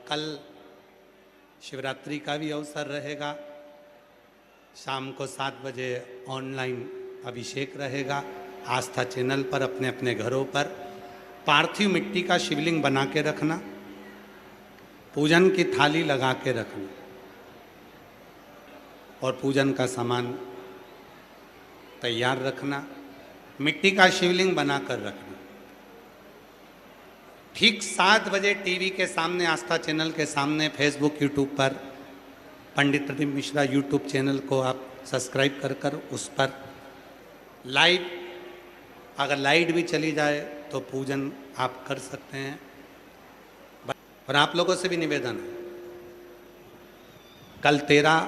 कल शिवरात्रि का भी अवसर रहेगा। शाम को 7 बजे ऑनलाइन अभिषेक रहेगा। आस्था चैनल पर अपने अपने घरों पर पार्थिव मिट्टी का शिवलिंग बना के रखना, पूजन की थाली लगा के रखना और पूजन का सामान तैयार रखना। मिट्टी का शिवलिंग बनाकर रखना। ठीक 7 बजे टीवी के सामने, आस्था चैनल के सामने, फेसबुक यूट्यूब पर पंडित प्रदीप मिश्रा यूट्यूब चैनल को आप सब्सक्राइब कर उस पर लाइव, अगर लाइट भी चली जाए तो पूजन आप कर सकते हैं। और आप लोगों से भी निवेदन है, कल 13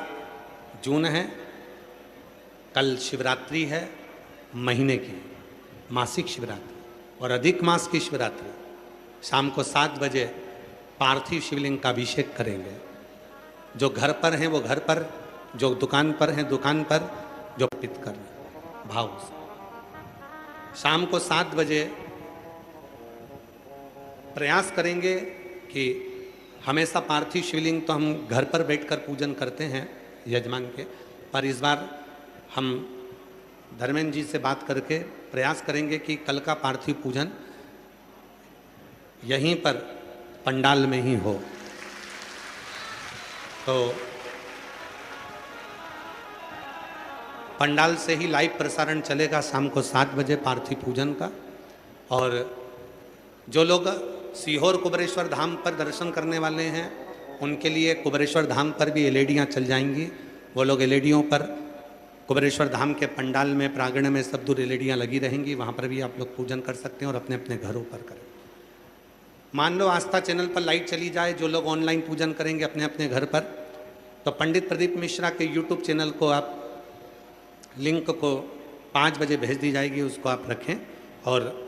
जून है, कल शिवरात्रि है, महीने की मासिक शिवरात्रि और अधिक मास की शिवरात्रि। शाम को 7 बजे पार्थिव शिवलिंग का अभिषेक करेंगे। जो घर पर हैं वो घर पर, जो दुकान पर हैं दुकान पर, जो अर्पित कर भाव से। शाम को 7 बजे प्रयास करेंगे कि हमेशा पार्थिव शिवलिंग तो हम घर पर बैठकर पूजन करते हैं यजमान के, पर इस बार हम धर्मेंद्र जी से बात करके प्रयास करेंगे कि कल का पार्थिव पूजन यहीं पर पंडाल में ही हो। तो पंडाल से ही लाइव प्रसारण चलेगा शाम को 7 बजे पार्थिव पूजन का। और जो लोग सीहोर कुबेरेश्वर धाम पर दर्शन करने वाले हैं उनके लिए कुबेरेश्वर धाम पर भी एलईडियाँ चल जाएंगी। वो लोग एलईडियों पर कुबेरेश्वर धाम के पंडाल में, प्रांगण में सब दूर एलईडियाँ लगी रहेंगी, वहाँ पर भी आप लोग पूजन कर सकते हैं और अपने अपने घरों पर करें। मान लो आस्था चैनल पर लाइट चली जाए, जो लोग ऑनलाइन पूजन करेंगे अपने अपने घर पर, तो पंडित प्रदीप मिश्रा के यूट्यूब चैनल को आप लिंक को 5 बजे भेज दी जाएगी, उसको आप रखें और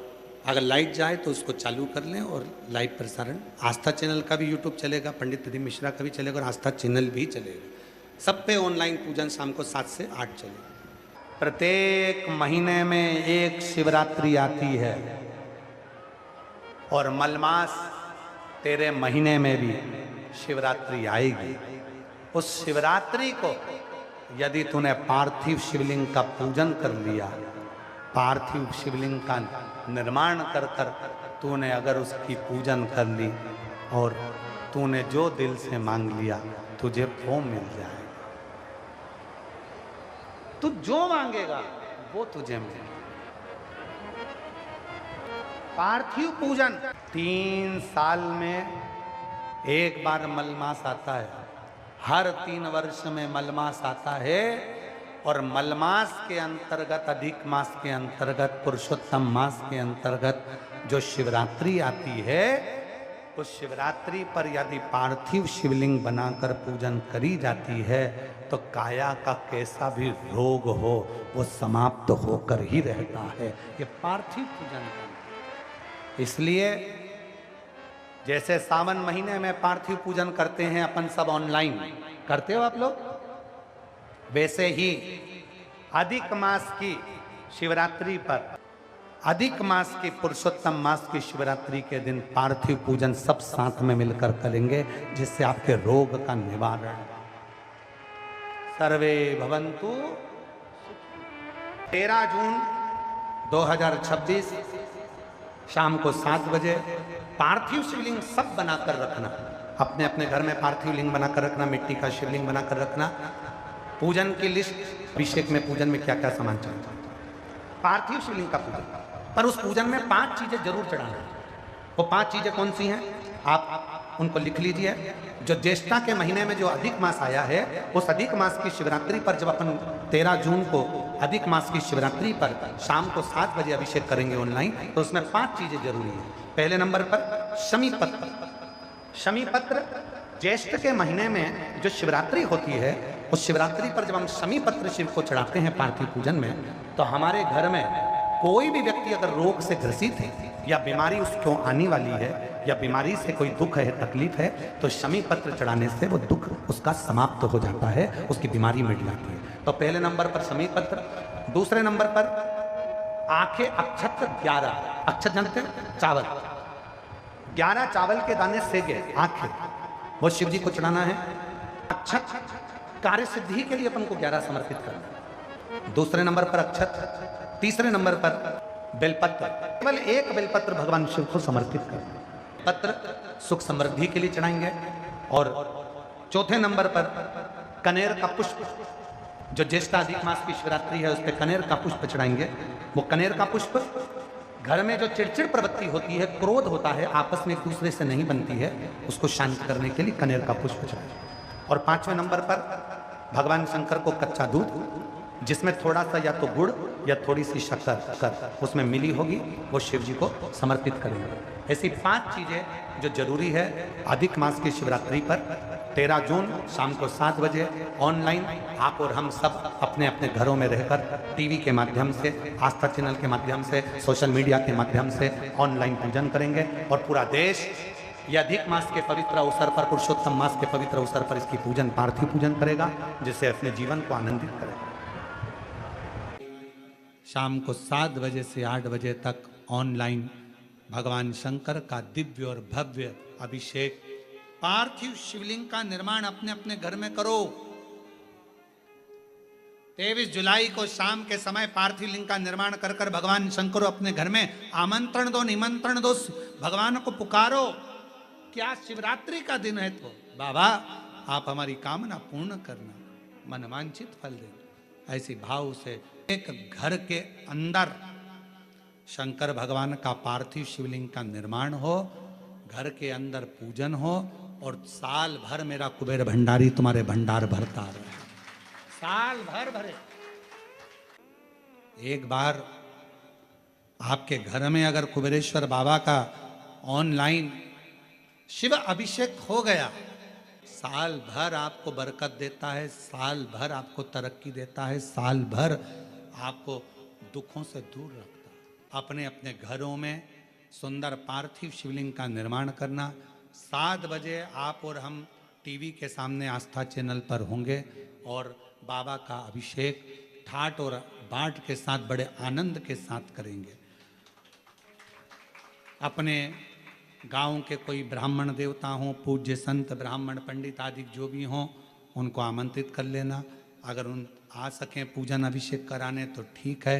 अगर लाइट जाए तो उसको चालू कर लें और लाइव प्रसारण आस्था चैनल का भी यूट्यूब चलेगा, पंडित प्रदीप मिश्रा का भी चलेगा और आस्था चैनल भी चलेगा। सब पे ऑनलाइन पूजन शाम को 7 से 8 चलेगा। प्रत्येक महीने में एक शिवरात्रि आती है और मलमास तेरे महीने में भी शिवरात्रि आएगी। उस शिवरात्रि को यदि तूने पार्थिव शिवलिंग का पूजन कर लिया, पार्थिव शिवलिंग का निर्माण कर कर तूने अगर उसकी पूजन कर ली और तूने जो दिल से मांग लिया तुझे वो मिल जाएगा। तू जो मांगेगा वो तुझे मिलेगा। पार्थिव पूजन 3 साल में एक बार मलमास आता है। हर 3 वर्ष में मलमास आता है और मलमास के अंतर्गत, अधिक मास के अंतर्गत, पुरुषोत्तम मास के अंतर्गत जो शिवरात्रि आती है, उस शिवरात्रि पर यदि पार्थिव शिवलिंग बनाकर पूजन करी जाती है तो काया का कैसा भी रोग हो वो समाप्त होकर ही रहता है। ये पार्थिव पूजन का, इसलिए जैसे सावन महीने में पार्थिव पूजन करते हैं अपन सब ऑनलाइन, करते हो आप लोग, वैसे ही अधिक मास की शिवरात्रि पर, अधिक मास की पुरुषोत्तम मास की शिवरात्रि के दिन पार्थिव पूजन सब साथ में मिलकर करेंगे, जिससे आपके रोग का निवारण। सर्वे भवन्तु। 13 जून 2026 शाम को 7 बजे पार्थिव शिवलिंग सब बनाकर रखना। अपने अपने घर में पार्थिव लिंग बनाकर रखना, मिट्टी का शिवलिंग बनाकर रखना। पूजन की लिस्ट, अभिषेक में पूजन में क्या क्या सामान चाहिए, पार्थिव शिवलिंग का पूजन। पर उस पूजन में 5 चीजें जरूर चढ़ाना है। वो 5 चीजें कौन सी हैं आप उनको लिख लीजिए। जो ज्येष्ठा के महीने में जो अधिक मास आया है, उस अधिक मास की शिवरात्रि पर जब अपन 13 जून को अधिक मास की शिवरात्रि पर शाम को 7 बजे अभिषेक करेंगे ऑनलाइन, तो उसमें 5 चीजें जरूरी हैं। पहले नंबर पर शमी पत्र। शमी पत्र ज्येष्ठ के महीने में जो शिवरात्रि होती है, उस शिवरात्रि पर जब हम शमी पत्र शिव को चढ़ाते हैं पार्थिव पूजन में, तो हमारे घर में कोई भी व्यक्ति अगर रोग से ग्रसित है या बीमारी उसको आने वाली है या बीमारी से कोई दुख है, तकलीफ है, तो शमी पत्र चढ़ाने से वो दुख उसका समाप्त हो जाता है, उसकी बीमारी मिट जाती है। तो पहले नंबर पर शमी पत्र। दूसरे नंबर पर आंखें अक्षत 11, अक्षत जानते हैं, चावल, 11 चावल के दाने सेगे आंखें, वो शिव जी को चढ़ाना है। अक्षत कार्य सिद्धि के लिए अपन को 11 समर्पित करना। दूसरे नंबर पर अक्षत, तीसरे नंबर पर बेलपत्र, केवल एक बेलपत्र भगवान शिव को समर्पित करना। पत्र सुख समृद्धि के लिए चढ़ाएंगे। और चौथे नंबर पर कनेर का पुष्प, जो ज्येष्ठ अधिक मास की शिवरात्रि है उस पर कनेर का पुष्प चढ़ाएंगे। वो कनेर का पुष्प घर में जो चिड़चिड़ प्रवृत्ति होती है, क्रोध होता है, आपस में एक दूसरे से नहीं बनती है, उसको शांत करने के लिए कनेर का पुष्प चढ़ाएंगे। और पांचवें नंबर पर भगवान शंकर को कच्चा दूध, जिसमें थोड़ा सा या तो गुड़ या थोड़ी सी शक्कर उसमें मिली होगी, वो शिव जी को समर्पित करेंगे। ऐसी 5 चीजें जो जरूरी है अधिक मास की शिवरात्रि पर 13 जून शाम को 7 बजे ऑनलाइन आप और हम सब अपने अपने घरों में रहकर टीवी के माध्यम से, आस्था चैनल के माध्यम से, सोशल मीडिया के माध्यम से ऑनलाइन पूजन करेंगे। और पूरा देश ये अधिक मास के पवित्र अवसर पर, पुरुषोत्तम मास के पवित्र अवसर पर इसकी पूजन, पार्थिव पूजन करेगा, जिससे अपने जीवन को आनंदित करेगा। शाम को 7 बजे से 8 बजे तक ऑनलाइन भगवान शंकर का दिव्य और भव्य अभिषेक, पार्थिव शिवलिंग का निर्माण अपने अपने घर में करो। 23 जुलाई को शाम के समय पार्थिव लिंग का निर्माण कर कर भगवान शंकर अपने घर में आमंत्रण दो, निमंत्रण दो, भगवान को पुकारो। क्या शिवरात्रि का दिन है तो बाबा आप हमारी कामना पूर्ण करना, मनवांछित फल देना। ऐसी भाव से एक घर के अंदर शंकर भगवान का पार्थिव शिवलिंग का निर्माण हो, घर के अंदर पूजन हो, और साल भर मेरा कुबेर भंडारी तुम्हारे भंडार भरता रहे, साल भर भरे। एक बार आपके घर में अगर कुबेरेश्वर बाबा का ऑनलाइन शिव अभिषेक हो गया, साल भर आपको बरकत देता है, साल भर आपको तरक्की देता है, साल भर आपको दुखों से दूर रखता है। अपने अपने घरों में सुंदर पार्थिव शिवलिंग का निर्माण करना। 7 बजे आप और हम टीवी के सामने आस्था चैनल पर होंगे और बाबा का अभिषेक ठाट और बाट के साथ, बड़े आनंद के साथ करेंगे। अपने गांव के कोई ब्राह्मण देवता हों, पूज्य संत, ब्राह्मण, पंडित आदि जो भी हों, उनको आमंत्रित कर लेना। अगर उन आ सकें पूजन अभिषेक कराने तो ठीक है,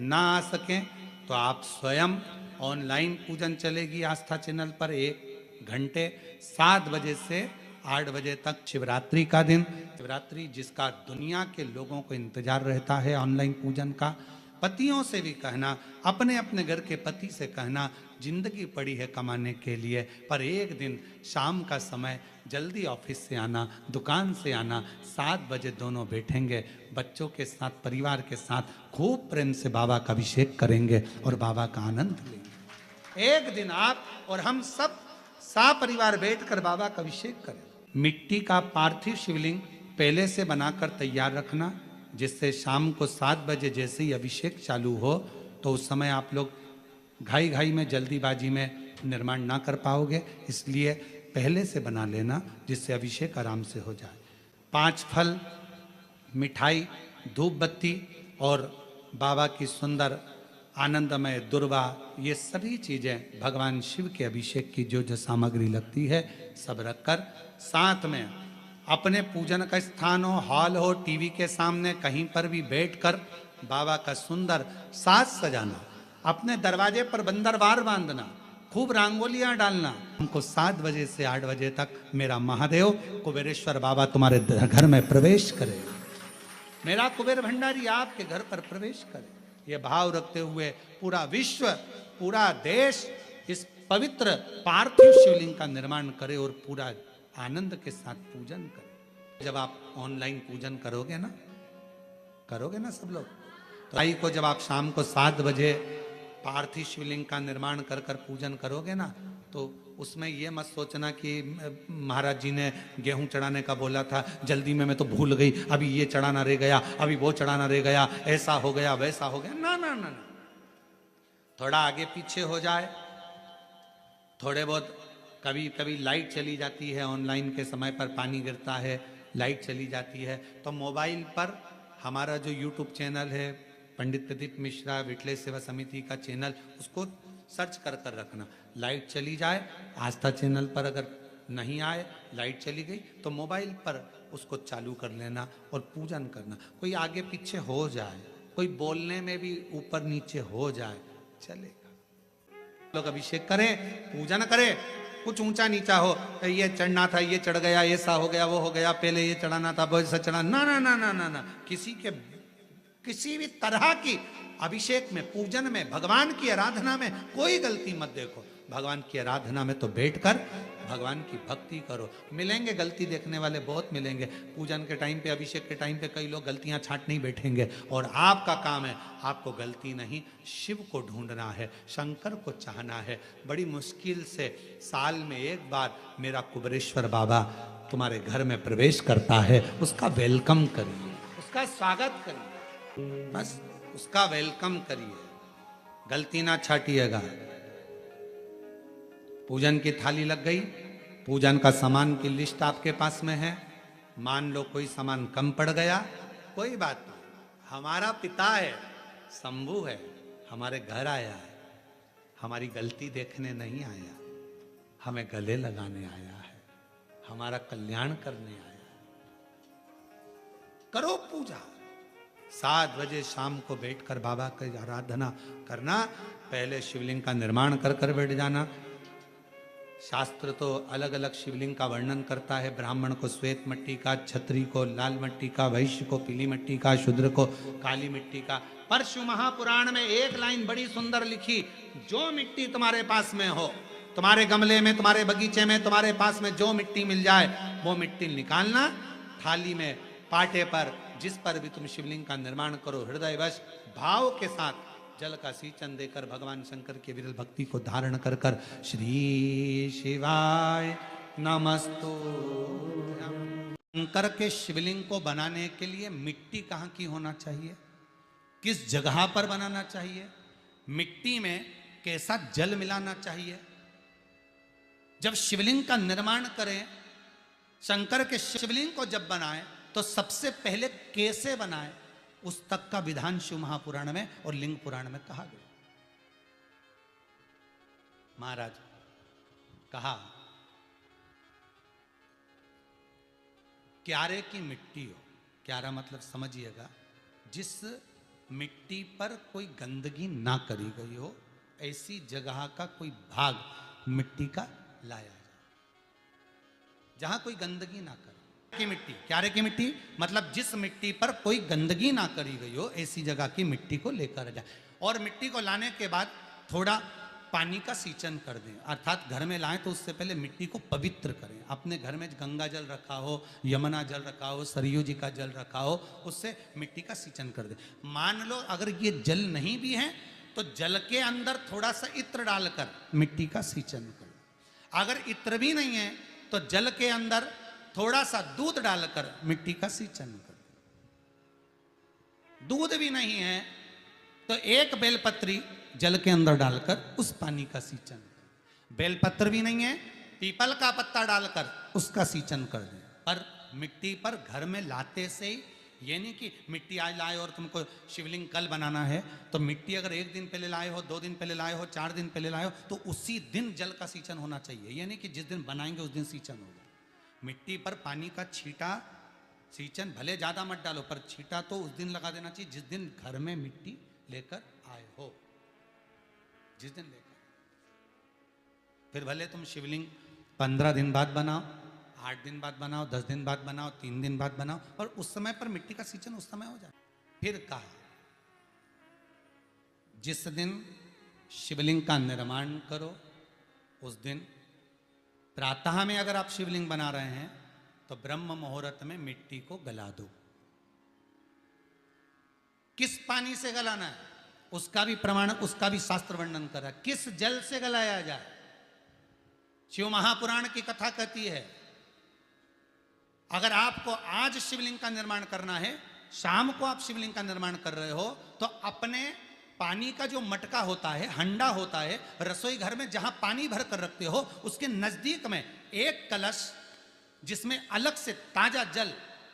ना आ सकें तो आप स्वयं ऑनलाइन पूजन चलेगी आस्था चैनल पर 1 घंटे 7 बजे से 8 बजे तक। शिवरात्रि का दिन, शिवरात्रि जिसका दुनिया के लोगों को इंतजार रहता है ऑनलाइन पूजन का। पतियों से भी कहना, अपने अपने घर के पति से कहना, जिंदगी पड़ी है कमाने के लिए, पर एक दिन शाम का समय जल्दी ऑफिस से आना, दुकान से आना, 7 बजे दोनों बैठेंगे, बच्चों के साथ, परिवार के साथ खूब प्रेम से बाबा का अभिषेक करेंगे और बाबा का आनंद लेंगे। एक दिन आप और हम सब परिवार बैठकर बाबा का अभिषेक करें। मिट्टी का पार्थिव शिवलिंग पहले से बनाकर तैयार रखना, जिससे शाम को 7 बजे जैसे ही अभिषेक चालू हो तो उस समय आप लोग घाई घाई में, जल्दीबाजी में निर्माण ना कर पाओगे, इसलिए पहले से बना लेना, जिससे अभिषेक आराम से हो जाए। 5 फल, मिठाई, धूप बत्ती और बाबा की सुंदर आनंदमय दुर्वा, ये सभी चीज़ें भगवान शिव के अभिषेक की जो जो सामग्री लगती है सब रखकर, साथ में अपने पूजन का स्थान हो, हॉल हो, टीवी के सामने कहीं पर भी बैठकर बाबा का सुंदर साज सजाना, अपने दरवाजे पर बंदरवार बांधना, खूब रंगोलियां डालना। हमको 7 बजे से 8 बजे तक मेरा महादेव कुबेरेश्वर बाबा तुम्हारे घर में प्रवेश करे, मेरा कुबेर भंडारी आपके घर पर प्रवेश करे। ये भाव रखते हुए पूरा विश्व, पूरा देश इस पवित्र पार्थिव शिवलिंग का निर्माण करे और पूरा आनंद के साथ पूजन करे। जब आप ऑनलाइन पूजन करोगे ना सब लोग, तो भाई को जब आप शाम को 7 बजे पार्थिव शिवलिंग का निर्माण कर कर पूजन करोगे ना, तो उसमें ये मत सोचना कि महाराज जी ने गेहूं चढ़ाने का बोला था, जल्दी में मैं तो भूल गई, अभी ये चढ़ाना रह गया, अभी वो चढ़ाना रह गया, ऐसा हो गया, वैसा हो गया। ना ना ना ना, थोड़ा आगे पीछे हो जाए, थोड़े बहुत कभी कभी लाइट चली जाती है, ऑनलाइन के समय पर पानी गिरता है, लाइट चली जाती है, तो मोबाइल पर हमारा जो यूट्यूब चैनल है पंडित प्रदीप मिश्रा विठले सेवा समिति का चैनल, उसको सर्च कर कर रखना। लाइट चली जाए, आस्था चैनल पर अगर नहीं आए, लाइट चली गई, तो मोबाइल पर उसको चालू कर लेना और पूजन करना। कोई आगे पीछे हो जाए, कोई बोलने में भी ऊपर नीचे हो जाए, चलेगा। लोग अभिषेक करें, पूजन करें, कुछ ऊंचा नीचा हो, ये चढ़ना था ये चढ़ गया, ऐसा हो गया वो हो गया, पहले ये चढ़ाना था वो ऐसा चढ़ा, ना ना ना ना ना ना। किसी भी तरह की अभिषेक में, पूजन में, भगवान की आराधना में कोई गलती मत देखो। भगवान की आराधना में तो बैठकर भगवान की भक्ति करो। मिलेंगे गलती देखने वाले, बहुत मिलेंगे। पूजन के टाइम पे, अभिषेक के टाइम पे कई लोग गलतियां छांटने ही बैठेंगे, और आपका काम है, आपको गलती नहीं, शिव को ढूंढना है, शंकर को चाहना है। बड़ी मुश्किल से साल में एक बार मेरा कुबेरेश्वर बाबा तुम्हारे घर में प्रवेश करता है, उसका वेलकम करिए, उसका स्वागत करिए, बस उसका वेलकम करिए, गलती ना छाटिएगा। पूजन की थाली लग गई, पूजन का सामान की लिस्ट आपके पास में है। मान लो कोई सामान कम पड़ गया, कोई बात नहीं, हमारा पिता है, शंभू है, हमारे घर आया है, हमारी गलती देखने नहीं आया, हमें गले लगाने आया है, हमारा कल्याण करने आया है। करो पूजा। 7 बजे शाम को बैठकर बाबा की आराधना करना। पहले शिवलिंग का निर्माण कर कर बैठ जाना। शास्त्र तो अलग अलग शिवलिंग का वर्णन करता है। ब्राह्मण को श्वेत मिट्टी का, क्षत्रिय को लाल मिट्टी का, वैश्य को पीली मिट्टी का, शूद्र को काली मिट्टी का। पर शिव महापुराण में एक लाइन बड़ी सुंदर लिखी, जो मिट्टी तुम्हारे पास में हो, तुम्हारे गमले में, तुम्हारे बगीचे में, तुम्हारे पास में जो मिट्टी मिल जाए वो मिट्टी निकालना, थाली में, पाटे पर, जिस पर भी तुम शिवलिंग का निर्माण करो, हृदयवश भाव के साथ जल का सींचन देकर भगवान शंकर के विरल भक्ति को धारण कर कर श्री शिवाय नमस्तु। शंकर के शिवलिंग को बनाने के लिए मिट्टी कहाँ की होना चाहिए, किस जगह पर बनाना चाहिए, मिट्टी में कैसा जल मिलाना चाहिए। जब शिवलिंग का निर्माण करें, शंकर के शिवलिंग को जब बनाएं, तो सबसे पहले कैसे बनाएं, उस तक का विधान शिव महापुराण में और लिंग पुराण में कहा गया। महाराज कहा, क्यारे की मिट्टी हो, क्यारा मतलब समझिएगा, जिस मिट्टी पर कोई गंदगी ना करी गई हो, ऐसी जगह का कोई भाग मिट्टी का लाया जाए जहां कोई गंदगी ना करे। की मिट्टी, क्यारे की मिट्टी मतलब जिस मिट्टी पर कोई गंदगी ना करी गई हो, ऐसी जगह की मिट्टी को लेकर जाए। और मिट्टी को लाने के बाद थोड़ा पानी का सींचन कर दें, अर्थात घर में लाएं तो उससे पहले मिट्टी को पवित्र करें। अपने घर में गंगा जल रखा हो, यमुना जल रखा हो, सरयू जी का जल रखा हो, उससे मिट्टी का सींचन कर दें। मान लो अगर ये जल नहीं भी है तो जल के अंदर थोड़ा सा इत्र डालकर मिट्टी का सींचन करें। अगर इत्र भी नहीं है तो जल के अंदर थोड़ा सा दूध डालकर मिट्टी का सींचन कर। दूध भी नहीं है तो एक बेलपत्री जल के अंदर डालकर उस पानी का सींचन कर। बेलपत्र भी नहीं है, पीपल का पत्ता डालकर उसका सींचन कर दें। पर मिट्टी पर घर में लाते से ही, ये नहीं कि मिट्टी आज लाए और तुमको शिवलिंग कल बनाना है, तो मिट्टी अगर 1 दिन पहले लाए हो, 2 दिन पहले लाए हो, 4 दिन पहले लाए हो, तो उसी दिन जल का सींचन होना चाहिए। ये नहीं कि जिस दिन बनाएंगे उस दिन सींचन होगा। मिट्टी पर पानी का छींटा, सींचन भले ज्यादा मत डालो, पर छींटा तो उस दिन लगा देना चाहिए जिस दिन घर में मिट्टी लेकर आए हो, जिस दिन लेकर। फिर भले तुम शिवलिंग 15 दिन बाद बनाओ, 8 दिन बाद बनाओ, 10 दिन बाद बनाओ, 3 दिन बाद बनाओ, और उस समय पर मिट्टी का सींचन उस समय हो जाए। फिर कहा, जिस दिन शिवलिंग का निर्माण करो उस दिन प्रातः में अगर आप शिवलिंग बना रहे हैं तो ब्रह्म मुहूर्त में मिट्टी को गला दो। किस पानी से गलाना है उसका भी प्रमाण, उसका भी शास्त्र वर्णन कर रहा है। किस जल से गलाया जाए, शिव महापुराण की कथा कहती है, अगर आपको आज शिवलिंग का निर्माण करना है, शाम को आप शिवलिंग का निर्माण कर रहे हो, तो अपने पानी का जो मटका होता है, हंडा होता है, रसोई घर में जहां पानी भर कर रखते हो, उसके नजदीक में एक कलश जिसमें अलग से ताजा जल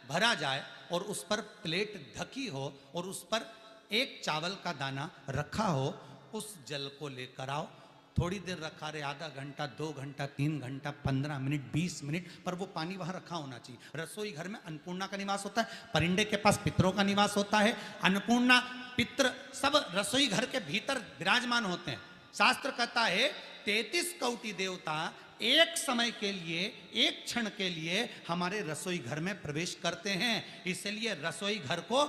भरा जाए और उस पर प्लेट ढकी हो और उस पर एक चावल का दाना रखा हो, उस जल को लेकर आओ, थोड़ी देर रखा रहे, आधा घंटा, 2 घंटा, 3 घंटा, 15 मिनट, 20 मिनट, पर वो पानी वहां रखा होना चाहिए। रसोई घर में अन्नपूर्णा का निवास होता है, परिंदे के पास पितरों का निवास होता है। अन्नपूर्णा, पित्र सब रसोई घर के भीतर विराजमान होते हैं। शास्त्र कहता है 33 कोटि देवता एक समय के लिए, एक क्षण के लिए हमारे रसोई घर में प्रवेश करते हैं। इसलिए रसोई घर को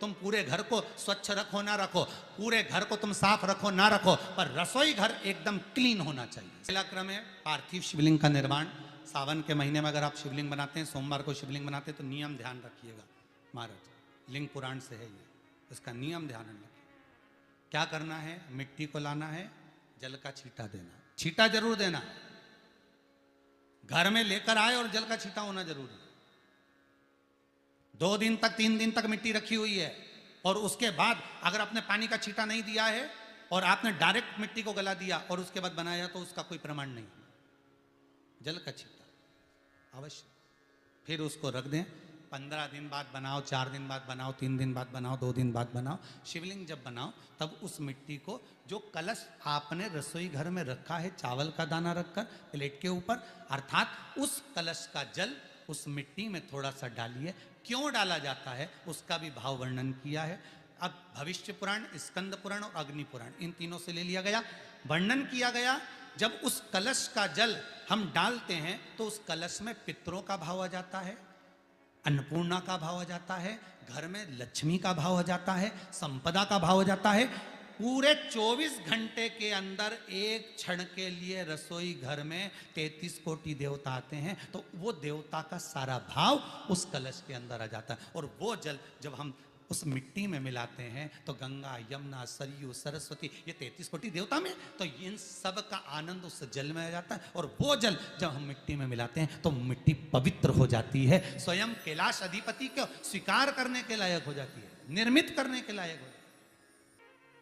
तुम पूरे घर को स्वच्छ रखो ना रखो, पूरे घर को तुम साफ रखो ना रखो, पर रसोई घर एकदम क्लीन होना चाहिए। पहला क्रम है पार्थिव शिवलिंग का निर्माण। सावन के महीने में अगर आप शिवलिंग बनाते हैं, सोमवार को शिवलिंग बनाते हैं, तो नियम ध्यान रखिएगा महाराज, लिंग पुराण से है ये, इसका नियम ध्यान रखिए। क्या करना है? मिट्टी को लाना है, जल का छींटा देना, छींटा जरूर देना, घर में लेकर आए और जल का छींटा होना जरूरी है। 2 दिन तक 3 दिन तक मिट्टी रखी हुई है और उसके बाद अगर आपने पानी का छींटा नहीं दिया है और आपने डायरेक्ट मिट्टी को गला दिया और उसके बाद बनाया, तो उसका कोई प्रमाण नहीं। जल का छींटा अवश्य, फिर उसको रख दें। 15 दिन बाद बनाओ, 4 दिन बाद बनाओ, 3 दिन बाद बनाओ, 2 दिन बाद बनाओ। शिवलिंग जब बनाओ तब उस मिट्टी को, जो कलश आपने रसोई घर में रखा है चावल का दाना रखकर प्लेट के ऊपर, अर्थात उस कलश का जल उस मिट्टी में थोड़ा सा डालिए। क्यों डाला जाता है उसका भी भाव वर्णन किया है। अब भविष्य पुराण, स्कंद पुराण और अग्नि पुराण, इन तीनों से ले लिया गया, वर्णन किया गया। जब उस कलश का जल हम डालते हैं तो उस कलश में पितरों का भाव आ जाता है, अन्नपूर्णा का भाव आ जाता है, घर में लक्ष्मी का भाव आ जाता है, संपदा का भाव आ जाता है। पूरे 24 घंटे के अंदर एक क्षण के लिए रसोई घर में 33 कोटि देवता आते हैं, तो वो देवता का सारा भाव उस कलश के अंदर आ जाता है। और वो जल जब हम उस मिट्टी में मिलाते हैं तो गंगा, यमुना, सरयू, सरस्वती, ये 33 कोटि देवता में, तो इन सब का आनंद उस जल में आ जाता है। और वो जल जब हम मिट्टी में मिलाते हैं तो मिट्टी पवित्र हो जाती है, स्वयं कैलाश अधिपति को स्वीकार करने के लायक हो जाती है, निर्मित करने के लायक हो जाती है।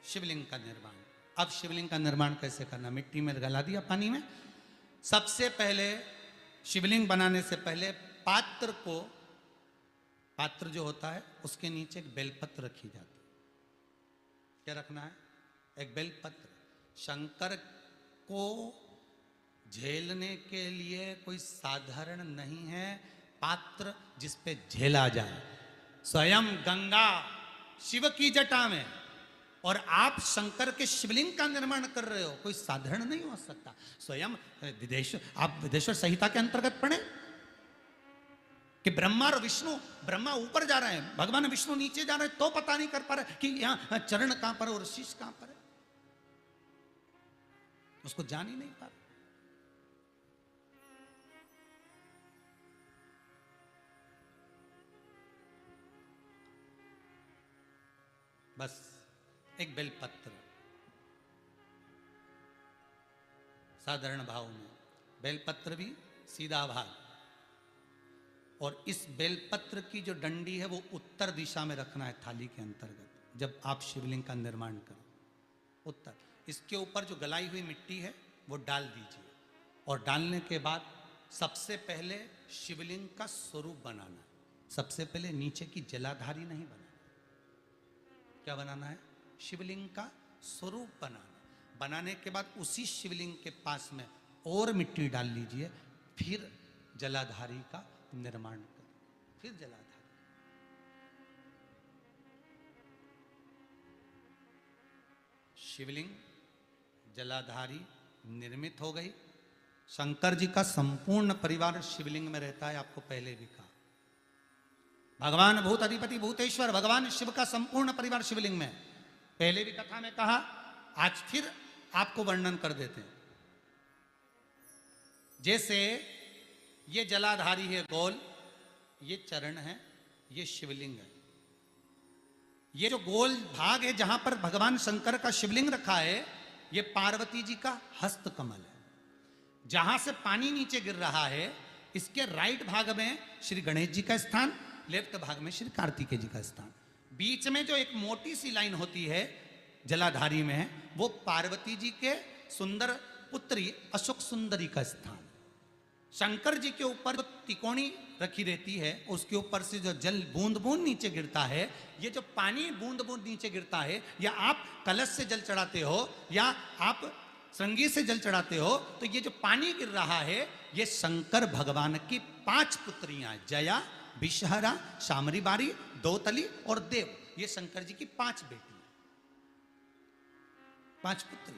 शिवलिंग का निर्माण। अब शिवलिंग का निर्माण कैसे करना? मिट्टी में गला दिया पानी में। सबसे पहले शिवलिंग बनाने से पहले पात्र जो होता है उसके नीचे एक बेलपत्र रखी जाती है। क्या रखना है? एक बेलपत्र। शंकर को झेलने के लिए कोई साधारण नहीं है पात्र जिस पे झेला जाए। स्वयं गंगा शिव की जटा में, और आप शंकर के शिवलिंग का निर्माण कर रहे हो, कोई साधारण नहीं हो सकता। स्वयं आप विदेश्वर संहिता के अंतर्गत पढ़े कि ब्रह्मा और विष्णु, ब्रह्मा ऊपर जा रहे हैं, भगवान विष्णु नीचे जा रहे हैं, तो पता नहीं कर पा रहे कि यहां चरण कहां पर और शीश कहां पर है, उसको जान ही नहीं पा रहे। बस एक बेलपत्र, साधारण भाव में बेलपत्र भी सीधा भाग, और इस बेलपत्र की जो डंडी है वो उत्तर दिशा में रखना है थाली के अंतर्गत। जब आप शिवलिंग का निर्माण करो, उत्तर, इसके ऊपर जो गलाई हुई मिट्टी है वो डाल दीजिए। और डालने के बाद सबसे पहले शिवलिंग का स्वरूप बनाना। सबसे पहले नीचे की जलाधारी नहीं बनाना। क्या बनाना है? शिवलिंग का स्वरूप बनाना। बनाने के बाद उसी शिवलिंग के पास में और मिट्टी डाल लीजिए, फिर जलाधारी का निर्माण करें, फिर जलाधारी। शिवलिंग, जलाधारी निर्मित हो गई। शंकर जी का संपूर्ण परिवार शिवलिंग में रहता है, आपको पहले भी कहा। भगवान भूत अधिपति भूतेश्वर, भगवान शिव का संपूर्ण परिवार शिवलिंग में, पहले भी कथा में कहा, आज फिर आपको वर्णन कर देते हैं। जैसे ये जलाधारी है गोल, ये चरण है, ये शिवलिंग है। ये जो गोल भाग है जहां पर भगवान शंकर का शिवलिंग रखा है, ये पार्वती जी का हस्त कमल है। जहां से पानी नीचे गिर रहा है, इसके राइट भाग में श्री गणेश जी का स्थान, लेफ्ट भाग में श्री कार्तिकेय जी का स्थान। बीच में जो एक मोटी सी लाइन होती है जलाधारी में है, वो पार्वती जी के सुंदर पुत्री अशोक सुंदरी का स्थान। शंकर जी के ऊपर जो तिकोनी रखी रहती है, उसके ऊपर से जो जल बूंद बूंद नीचे गिरता है, ये जो पानी बूंद बूंद नीचे गिरता है, या आप कलश से जल चढ़ाते हो या आप श्रृंगी से जल चढ़ाते हो तो ये जो पानी गिर रहा है ये शंकर भगवान की 5 पुत्रियां, जया, विषहरा, शामरी बारी, दोतली और देव, ये शंकर जी की 5 बेटियां, 5 पुत्री।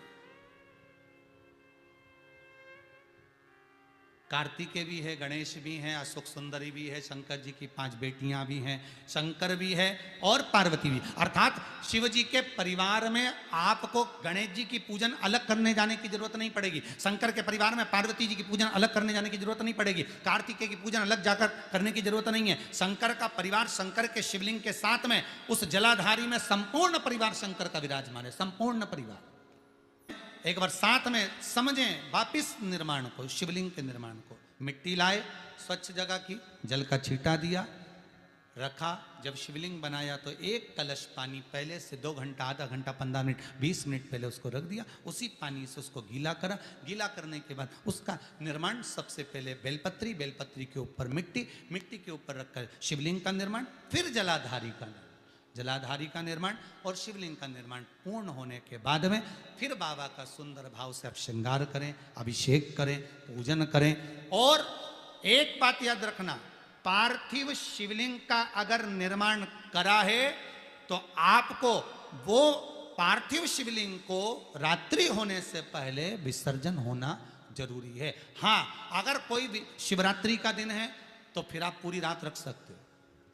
कार्तिकेय भी है, गणेश भी हैं, अशोक सुंदरी भी है, शंकर जी की 5 बेटियां भी हैं, शंकर भी है और पार्वती भी। अर्थात शिव जी के परिवार में आपको गणेश जी की पूजन अलग करने जाने की जरूरत नहीं पड़ेगी, शंकर के परिवार में पार्वती जी की पूजन अलग करने जाने की जरूरत नहीं पड़ेगी, कार्तिकेय की पूजन अलग जाकर करने की जरूरत नहीं है। शंकर का परिवार शंकर के शिवलिंग के साथ में उस जलाधारी में संपूर्ण परिवार शंकर का विराजमान है, संपूर्ण परिवार। एक बार साथ में समझें वापिस निर्माण को, शिवलिंग के निर्माण को। मिट्टी लाए, स्वच्छ जगह की, जल का छींटा दिया, रखा। जब शिवलिंग बनाया तो एक कलश पानी पहले से 2 घंटा, आधा घंटा, 15 मिनट, 20 मिनट पहले उसको रख दिया। उसी पानी से उसको गीला करा। गीला करने के बाद उसका निर्माण सबसे पहले बेलपत्री, बेलपत्री के ऊपर मिट्टी, मिट्टी के ऊपर रखकर शिवलिंग का निर्माण, फिर जलाधारी का निर्माण, जलाधारी का निर्माण और शिवलिंग का निर्माण पूर्ण होने के बाद में फिर बाबा का सुंदर भाव से आप श्रृंगार करें, अभिषेक करें, पूजन करें। और एक बात याद रखना, पार्थिव शिवलिंग का अगर निर्माण करा है तो आपको वो पार्थिव शिवलिंग को रात्रि होने से पहले विसर्जन होना जरूरी है। हाँ, अगर कोई भी शिवरात्रि का दिन है तो फिर आप पूरी रात रख सकते हो,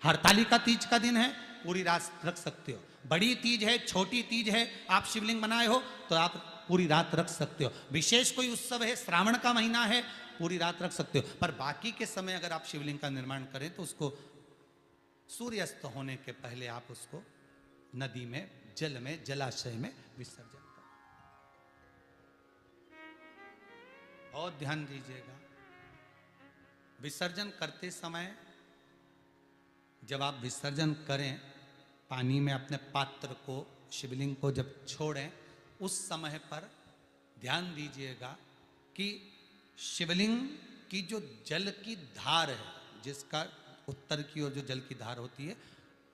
हरतालिका तीज का दिन है पूरी रात रख सकते हो, बड़ी तीज है, छोटी तीज है, आप शिवलिंग बनाए हो तो आप पूरी रात रख सकते हो, विशेष कोई उत्सव है, श्रावण का महीना है, पूरी रात रख सकते हो। पर बाकी के समय अगर आप शिवलिंग का निर्माण करें तो उसको सूर्यास्त होने के पहले आप उसको नदी में, जल में, जलाशय में विसर्जन करें। बहुत ध्यान दीजिएगा, विसर्जन करते समय जब आप विसर्जन करें पानी में अपने पात्र को, शिवलिंग को जब छोड़ें, उस समय पर ध्यान दीजिएगा कि शिवलिंग की जो जल की धार है, जिसका उत्तर की ओर जो जल की धार होती है,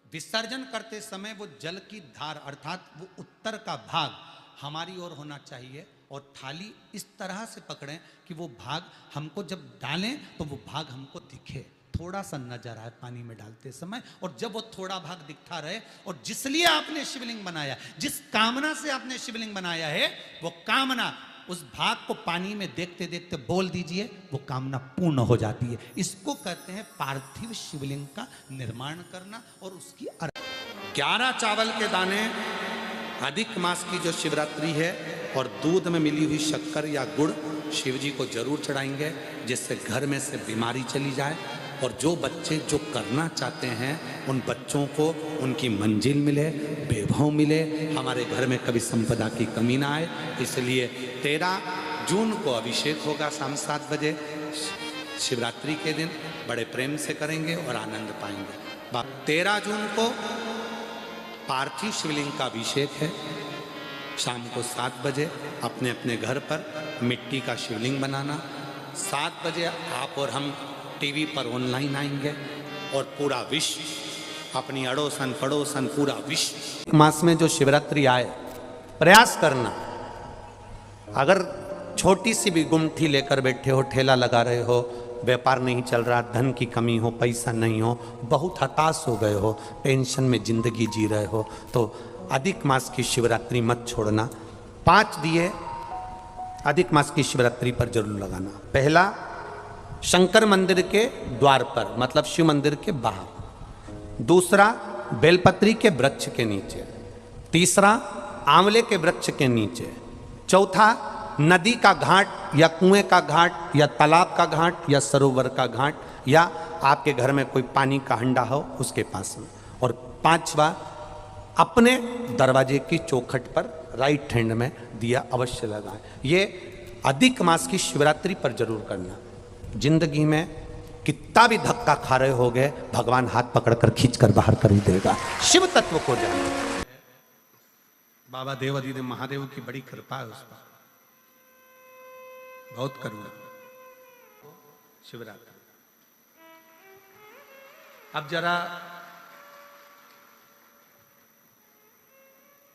विसर्जन करते समय वो जल की धार अर्थात वो उत्तर का भाग हमारी ओर होना चाहिए और थाली इस तरह से पकड़ें कि वो भाग हमको जब डालें तो वो भाग हमको दिखे, थोड़ा सा नजर आए पानी में डालते समय। और जब वो थोड़ा भाग दिखता रहे और जिस लिए आपने शिवलिंग बनाया, जिस कामना से आपने शिवलिंग बनाया है, वो कामना उस भाग को पानी में देखते देखते बोल दीजिए, वो कामना पूर्ण हो जाती है। इसको कहते हैं पार्थिव शिवलिंग का निर्माण करना। और उसकी 11 चावल के दाने अधिक मास की जो शिवरात्रि है और दूध में मिली हुई शक्कर या गुड़ शिव जी को जरूर चढ़ाएंगे, जिससे घर में से बीमारी चली जाए और जो बच्चे जो करना चाहते हैं उन बच्चों को उनकी मंजिल मिले, वैभव मिले, हमारे घर में कभी संपदा की कमी ना आए। इसलिए 13 जून को अभिषेक होगा शाम 7 बजे, शिवरात्रि के दिन बड़े प्रेम से करेंगे और आनंद पाएंगे। 13 जून को पार्थिव शिवलिंग का अभिषेक है, शाम को 7 बजे अपने अपने घर पर मिट्टी का शिवलिंग बनाना। 7 बजे आप और हम टीवी पर ऑनलाइन आएंगे और पूरा विश्व, अपनी अड़ोसन पड़ोसन पूरा विश्व, मास में जो शिवरात्रि आए प्रयास करना। अगर छोटी सी भी गुमठी लेकर बैठे हो, ठेला लगा रहे हो, व्यापार नहीं चल रहा, धन की कमी हो, पैसा नहीं हो, बहुत हताश हो गए हो, टेंशन में जिंदगी जी रहे हो, तो अधिक मास की शिवरात्रि मत छोड़ना। 5 दिए अधिक मास की शिवरात्रि पर जरूर लगाना। पहला शंकर मंदिर के द्वार पर, मतलब शिव मंदिर के बाहर। दूसरा बेलपत्री के वृक्ष के नीचे। तीसरा आंवले के वृक्ष के नीचे। चौथा नदी का घाट या कुएं का घाट या तालाब का घाट या सरोवर का घाट या आपके घर में कोई पानी का हंडा हो उसके पास में। और 5वां अपने दरवाजे की चौखट पर राइट हैंड में दिया अवश्य लगाएं। ये अधिक मास की शिवरात्रि पर जरूर करना। जिंदगी में कितना भी धक्का खा रहे हो गए, भगवान हाथ पकड़कर खींचकर बाहर कर ही देगा। शिव तत्व को जाने। बाबा देवाधिदेव महादेव की बड़ी कृपा है उस पर, बहुत करुणा। शिवरात्रि अब जरा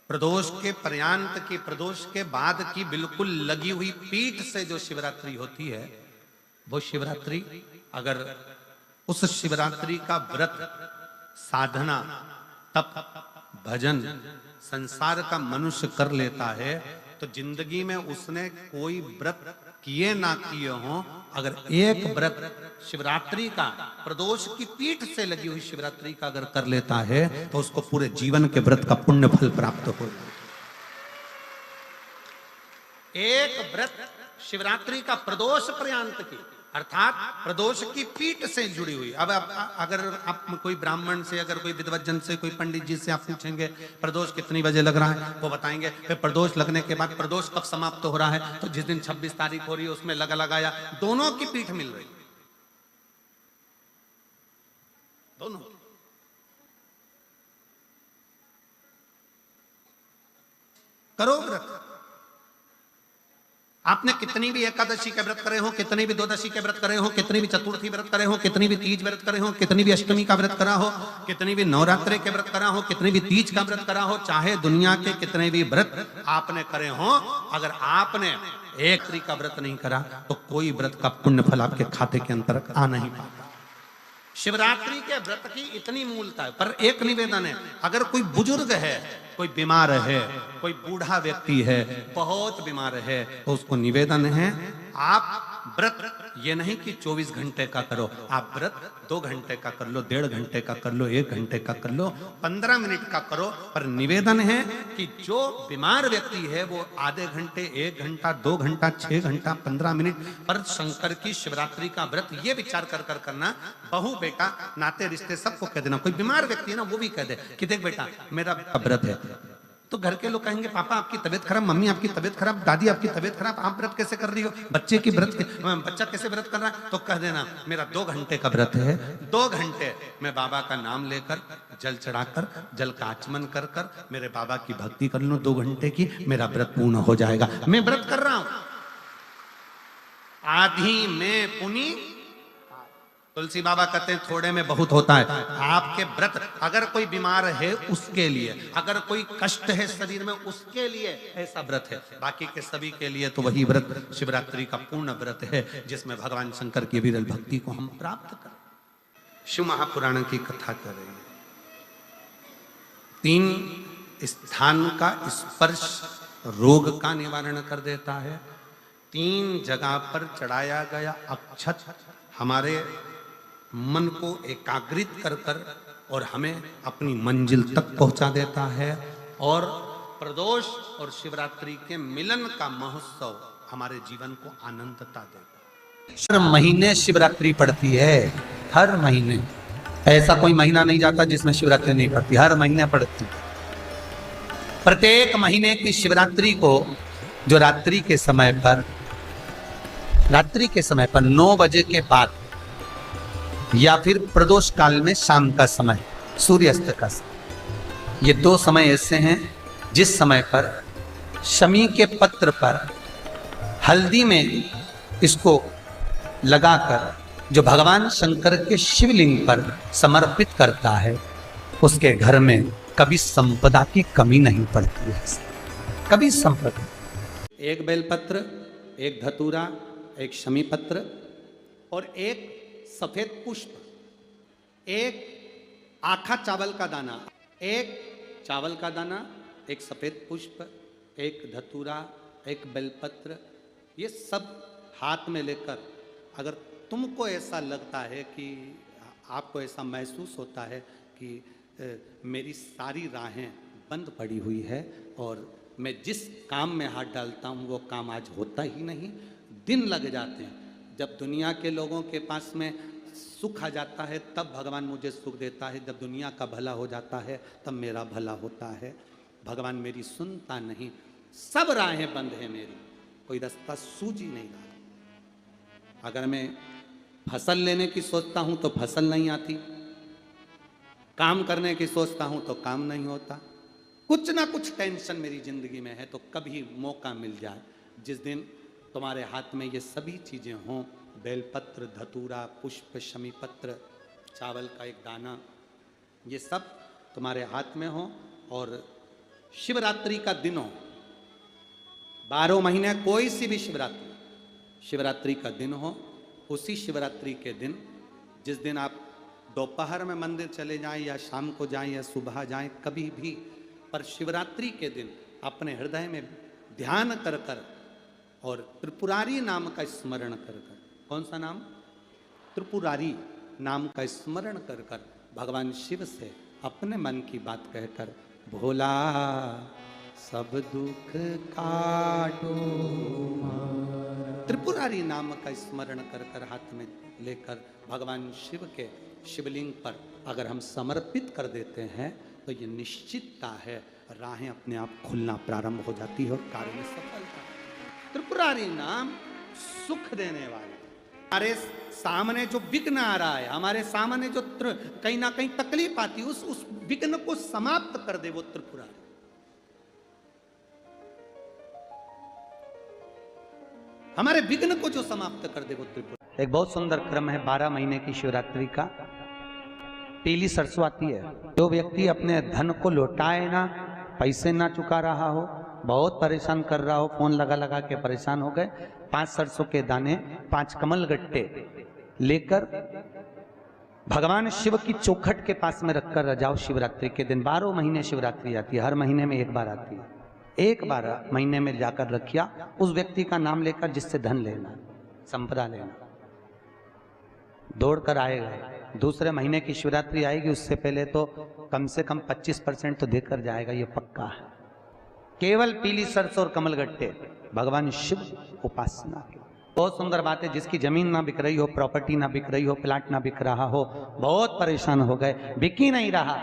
प्रदोष के पर्यांत की, प्रदोष के बाद की बिल्कुल लगी हुई पीठ से जो शिवरात्रि होती है, वो शिवरात्रि अगर उस शिवरात्रि का व्रत, साधना, तप, भजन, संसार का मनुष्य कर लेता है तो जिंदगी में उसने कोई व्रत किए ना किए हो, अगर एक व्रत शिवरात्रि का, प्रदोष की पीठ से लगी हुई शिवरात्रि का अगर कर लेता है तो उसको पूरे जीवन के व्रत का पुण्य फल प्राप्त हो। एक व्रत शिवरात्रि का प्रदोष पर्यंत की, अर्थात प्रदोष की पीठ से जुड़ी हुई। अब अगर आप कोई ब्राह्मण से, अगर कोई विद्वज्जन से, कोई पंडित जी से आप पूछेंगे प्रदोष कितनी बजे लग रहा है, वो बताएंगे। फिर प्रदोष लगने के बाद प्रदोष कब समाप्त हो रहा है, तो जिस दिन 26 तारीख हो रही है उसमें लगाया, दोनों की पीठ मिल रही, दोनों। करो व्रत। आपने कितनी भी एकादशी के व्रत करे हो, कितनी भी द्वादशी के व्रत करे हो, कितनी भी चतुर्थी व्रत करे हो, कितनी भी तीज व्रत करे हो, कितनी भी अष्टमी का व्रत करा हो, कितनी भी नवरात्रि के व्रत करा हो, कितनी भी तीज का व्रत करा हो, चाहे दुनिया के कितने भी व्रत आपने करे हो, अगर आपने एक तरी का व्रत नहीं करा तो कोई व्रत का पुण्य फल आपके खाते के अंतर्गत आ नहीं पाता। शिवरात्रि के व्रत की इतनी मूलता है। पर एक निवेदन है, अगर कोई बुजुर्ग है, कोई बीमार है, कोई बूढ़ा व्यक्ति है, बहुत बीमार है, तो उसको निवेदन है आप व्रत ये नहीं कि 24 घंटे का करो, आप व्रत 2 घंटे का कर लो, 1.5 घंटे का कर लो, 1 घंटे का कर लो, 15 मिनट का करो। पर निवेदन है कि जो बीमार व्यक्ति है वो आधे घंटे, 1 घंटा, 2 घंटा, 6 घंटा, 15 मिनट पर शंकर की शिवरात्रि का व्रत ये विचार कर करना, बहू बेटा नाते रिश्ते सबको कह देना। कोई बीमार व्यक्ति है ना, वो भी कह दे कि देख बेटा मेरा व्रत है, तो घर के लोग कहेंगे पापा आपकी तबीयत खराब, मम्मी आपकी तबीयत खराब, दादी आपकी तबीयत खराब, आप व्रत कैसे कर रही हो, बच्चे की व्रत, बच्चा कैसे व्रत कर रहा है, तो कह देना मेरा 2 घंटे का व्रत है, 2 घंटे मैं बाबा का नाम लेकर, जल चढ़ाकर, जल का आचमन कर कर मेरे बाबा की भक्ति कर लूं 2 घंटे की, मेरा व्रत पूर्ण हो जाएगा। मैं व्रत कर रहा हूं, आधी में पुनी, तुलसी बाबा कहते हैं थोड़े में बहुत होता है। आपके व्रत अगर कोई बीमार है उसके लिए, अगर कोई कष्ट है शरीर में उसके लिए ऐसा व्रत है, बाकी के सभी के लिए तो वही व्रत शिवरात्रि का पूर्ण व्रत है जिसमें भगवान शंकर की विरल भक्ति को हम प्राप्त करें। शिव महापुराण की कथा कर रहे हैं। 3 स्थान का स्पर्श रोग का निवारण कर देता है। 3 जगह पर चढ़ाया गया अक्षत हमारे मन को एकाग्रित कर कर और हमें अपनी मंजिल तक पहुंचा देता है। और प्रदोष और शिवरात्रि के मिलन का महोत्सव हमारे जीवन को आनंदता देता है। हर महीने शिवरात्रि पड़ती है, हर महीने, ऐसा कोई महीना नहीं जाता जिसमें शिवरात्रि नहीं पड़ती, हर महीने पड़ती। प्रत्येक महीने की शिवरात्रि को जो रात्रि के समय पर 9 बजे के बाद या फिर प्रदोष काल में शाम का समय, सूर्यास्त का समय, ये 2 समय ऐसे हैं जिस समय पर शमी के पत्र पर हल्दी में इसको लगाकर जो भगवान शंकर के शिवलिंग पर समर्पित करता है उसके घर में कभी संपदा की कमी नहीं पड़ती है, कभी संपदा। एक बेलपत्र, एक धतूरा, एक शमी पत्र और एक सफेद पुष्प, एक आखा चावल का दाना, एक चावल का दाना, एक सफेद पुष्प, एक धतूरा, एक बेलपत्र, ये सब हाथ में लेकर अगर तुमको ऐसा लगता है कि आपको ऐसा महसूस होता है कि मेरी सारी राहें बंद पड़ी हुई है और मैं जिस काम में हाथ डालता हूँ वो काम आज होता ही नहीं, दिन लग जाते हैं, जब दुनिया के लोगों के पास में सुख आ जाता है तब भगवान मुझे सुख देता है, जब दुनिया का भला हो जाता है तब मेरा भला होता है, भगवान मेरी सुनता नहीं, सब राहें बंद है मेरी, कोई रास्ता सूझ ही नहीं रहा। अगर मैं फसल लेने की सोचता हूं तो फसल नहीं आती, काम करने की सोचता हूं तो काम नहीं होता, कुछ ना कुछ टेंशन मेरी जिंदगी में है। तो कभी मौका मिल जाए जिस दिन तुम्हारे हाथ में ये सभी चीजें हों, बेलपत्र, धतूरा, पुष्प, शमी पत्र, चावल का एक दाना, ये सब तुम्हारे हाथ में हो और शिवरात्रि का दिन हो, 12 महीने कोई सी भी शिवरात्रि का दिन हो, उसी शिवरात्रि के दिन, जिस दिन आप दोपहर में मंदिर चले जाएं या शाम को जाएं या सुबह जाएं, कभी भी, पर शिवरात्रि के दिन अपने हृदय में ध्यान कर कर और त्रिपुरारी नाम का स्मरण कर कर, कौन सा नाम? त्रिपुरारी नाम का स्मरण कर कर भगवान शिव से अपने मन की बात कहकर, भोला सब दुख काटो, त्रिपुरारी नाम का स्मरण कर कर हाथ में लेकर भगवान शिव के शिवलिंग पर अगर हम समर्पित कर देते हैं तो ये निश्चितता है, राहें अपने आप खुलना प्रारंभ हो जाती है और कार्य में सफलता। त्रिपुरारी नाम सुख देने वाले, हमारे सामने जो विघ्न आ रहा है, हमारे सामने जो कहीं ना कहीं तकलीफ आती है, उस विघ्न को समाप्त कर दे वो त्रिपुरारी। हमारे विघ्न को जो समाप्त कर दे वो त्रिपुरारी। एक बहुत सुंदर क्रम है 12 महीने की शिवरात्रि का। पीली सरसों आती है, जो व्यक्ति अपने धन को लौटाए ना, पैसे ना चुका रहा हो, बहुत परेशान कर रहा हो, फोन लगा लगा के परेशान हो गए, 5 सरसों के दाने, 5 कमल गट्टे लेकर भगवान शिव की चौखट के पास में रखकर रजाओ। शिवरात्रि के दिन 12 महीने शिवरात्रि आती है, हर महीने में एक बार आती है, एक बार महीने में जाकर रखिया उस व्यक्ति का नाम लेकर जिससे धन लेना, संपदा लेना, दौड़ कर आएगा। दूसरे महीने की शिवरात्रि आएगी, उससे पहले तो कम से कम 25% तो देकर जाएगा, ये पक्का है। केवल पीली सरसों और कमलगट्टे, भगवान शिव उपासना की बहुत सुंदर बात है। जिसकी जमीन ना बिक रही हो, प्रॉपर्टी ना बिक रही हो, प्लाट ना बिक रहा हो, बहुत परेशान हो गए, बिक ही नहीं रहा,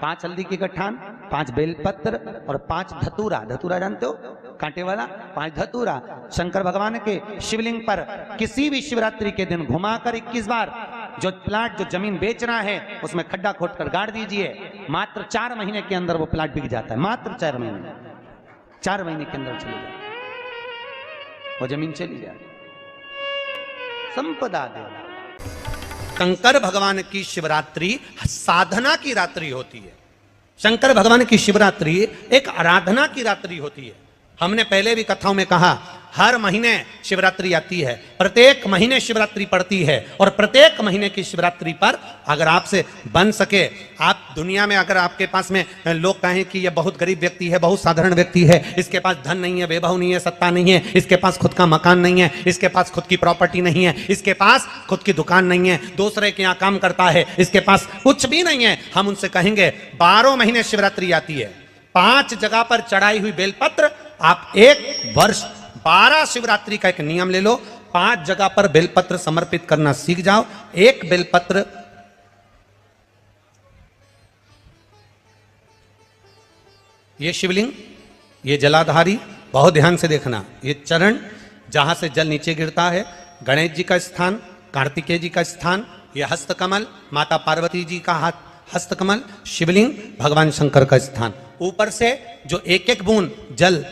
5 हल्दी की गठान, 5 बेलपत्र और 5 धतूरा, धतूरा जानते हो, कांटे वाला, 5 धतूरा शंकर भगवान के शिवलिंग पर किसी भी शिवरात्रि के दिन घुमाकर 21 बार जो प्लाट, जो जमीन बेचना है, उसमें खड्डा खोद कर गाड़ दीजिए। मात्र 4 महीने के अंदर वो प्लाट बिक जाता है, मात्र 4 महीने, 4 महीने के अंदर चली जाए वो जमीन, चली जाए, संपदा दे। शंकर भगवान की शिवरात्रि साधना की रात्रि होती है। शंकर भगवान की शिवरात्रि एक आराधना की रात्रि होती है। हमने पहले भी कथाओं में कहा, हर महीने शिवरात्रि आती है, प्रत्येक महीने शिवरात्रि पड़ती है, और प्रत्येक महीने की शिवरात्रि पर अगर आपसे बन सके, आप दुनिया में अगर आपके पास में लोग कहें कि यह बहुत गरीब व्यक्ति है, बहुत साधारण व्यक्ति है, इसके पास धन नहीं है, वैभव नहीं है, सत्ता नहीं है, इसके पास खुद का मकान नहीं है, इसके पास खुद की प्रॉपर्टी नहीं है, इसके पास खुद की दुकान नहीं है, दूसरे के यहाँ काम करता है, इसके पास कुछ भी नहीं है, हम उनसे कहेंगे 12 महीने शिवरात्रि आती है, 5 जगह पर चढ़ाई हुई बेलपत्र, आप 1 वर्ष 12 शिवरात्रि का एक नियम ले लो, 5 जगह पर बेलपत्र समर्पित करना सीख जाओ। एक बेलपत्र, ये शिवलिंग, ये जलाधारी, बहुत ध्यान से देखना, ये चरण जहां से जल नीचे गिरता है, गणेश जी का स्थान, कार्तिकेय जी का स्थान, ये हस्तकमल, माता पार्वती जी का हाथ हस्तकमल, शिवलिंग, भगवान शंकर का स्थान। ऊपर से जो एक एक बूंद जल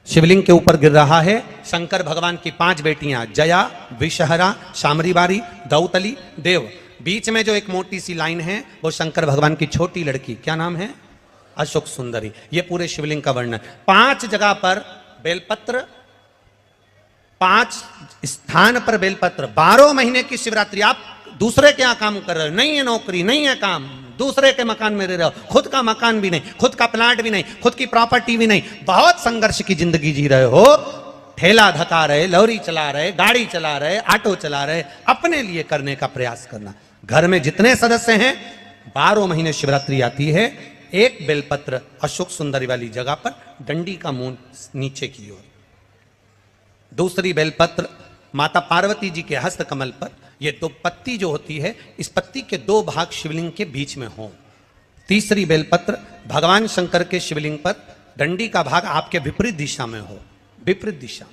शिवलिंग के ऊपर गिर रहा है, शंकर भगवान की 5 बेटियां, जया, विषहरा, शामरीबारी, दौतली, देव। बीच में जो एक मोटी सी लाइन है वो शंकर भगवान की छोटी लड़की, क्या नाम है? अशोक सुंदरी। ये पूरे शिवलिंग का वर्णन। 5 जगह पर बेलपत्र, 5 स्थान पर बेलपत्र। 12 महीने की शिवरात्रि। आप दूसरे के यहाँ काम कर रहे हो, नहीं है नौकरी, नहीं है काम, दूसरे के मकान में रह रहे हो, खुद का मकान भी नहीं, खुद का प्लाट भी नहीं, खुद की प्रॉपर्टी भी नहीं, बहुत संघर्ष की जिंदगी जी रहे हो, ठेला धका रहे, लौरी चला रहे, गाड़ी चला रहे, ऑटो चला रहे, अपने लिए करने का प्रयास करना। घर में जितने सदस्य हैं, 12 महीने शिवरात्रि आती है, एक बेलपत्र अशोक सुंदरी वाली जगह पर, डंडी का मुंह नीचे की ओर, दूसरी बेलपत्र माता पार्वती जी के हस्त कमल पर। ये 2 पत्ती जो होती है, इस पत्ती के 2 भाग शिवलिंग के बीच में हो। तीसरी बेलपत्र भगवान शंकर के शिवलिंग पर, डंडी का भाग आपके विपरीत दिशा में हो, विपरीत दिशा।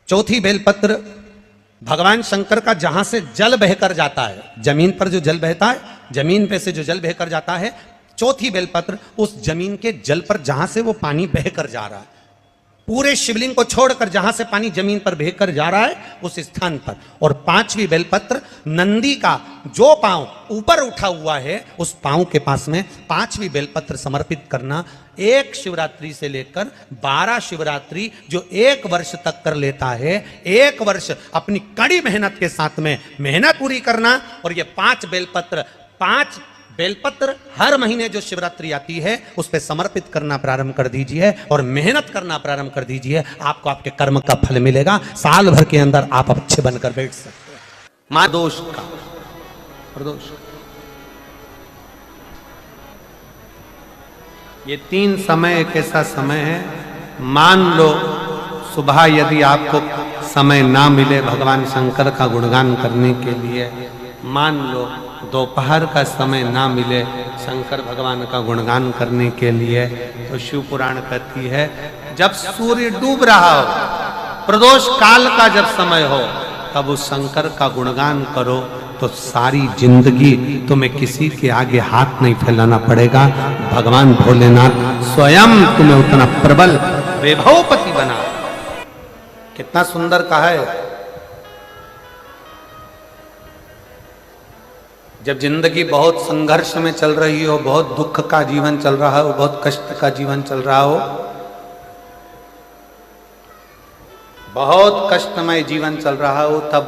चौथी बेलपत्र भगवान शंकर का जहां से जल बहकर जाता है, जमीन पर जो जल बहता है, जमीन पे से जो जल बहकर जाता है, चौथी बेलपत्र उस जमीन के जल पर जहां से वो पानी बहकर जा रहा है। पूरे शिवलिंग को छोड़कर जहां से पानी जमीन पर बहकर जा रहा है उस स्थान पर, और 5वीं बेलपत्र नंदी का जो पांव ऊपर उठा हुआ है उस पांव के पास में 5वीं बेलपत्र समर्पित करना। एक शिवरात्रि से लेकर 12 शिवरात्रि जो 1 वर्ष तक कर लेता है, 1 वर्ष अपनी कड़ी मेहनत के साथ में मेहनत पूरी करना, और ये 5 बेलपत्र हर महीने जो शिवरात्रि आती है उस पे समर्पित करना प्रारंभ कर दीजिए और मेहनत करना प्रारंभ कर दीजिए। आपको आपके कर्म का फल मिलेगा। साल भर के अंदर आप अच्छे बनकर बैठ सकते हैं। मां दोष का प्रदोष, ये 3 समय एक ऐसा समय है, मान लो सुबह यदि आपको समय ना मिले भगवान शंकर का गुणगान करने के लिए, मान लो दोपहर का समय ना मिले शंकर भगवान का गुणगान करने के लिए, तो शिव पुराण कहती है जब सूर्य डूब रहा हो, प्रदोष काल का जब समय हो, तब उस शंकर का गुणगान करो तो सारी जिंदगी तुम्हें किसी के आगे हाथ नहीं फैलाना पड़ेगा। भगवान भोलेनाथ स्वयं तुम्हें उतना प्रबल वैभवपति बना। कितना सुंदर कहा है। जब जिंदगी बहुत संघर्ष में चल रही हो, बहुत दुख का जीवन चल रहा हो, बहुत कष्ट का जीवन चल रहा हो, बहुत कष्टमय जीवन चल रहा हो, तब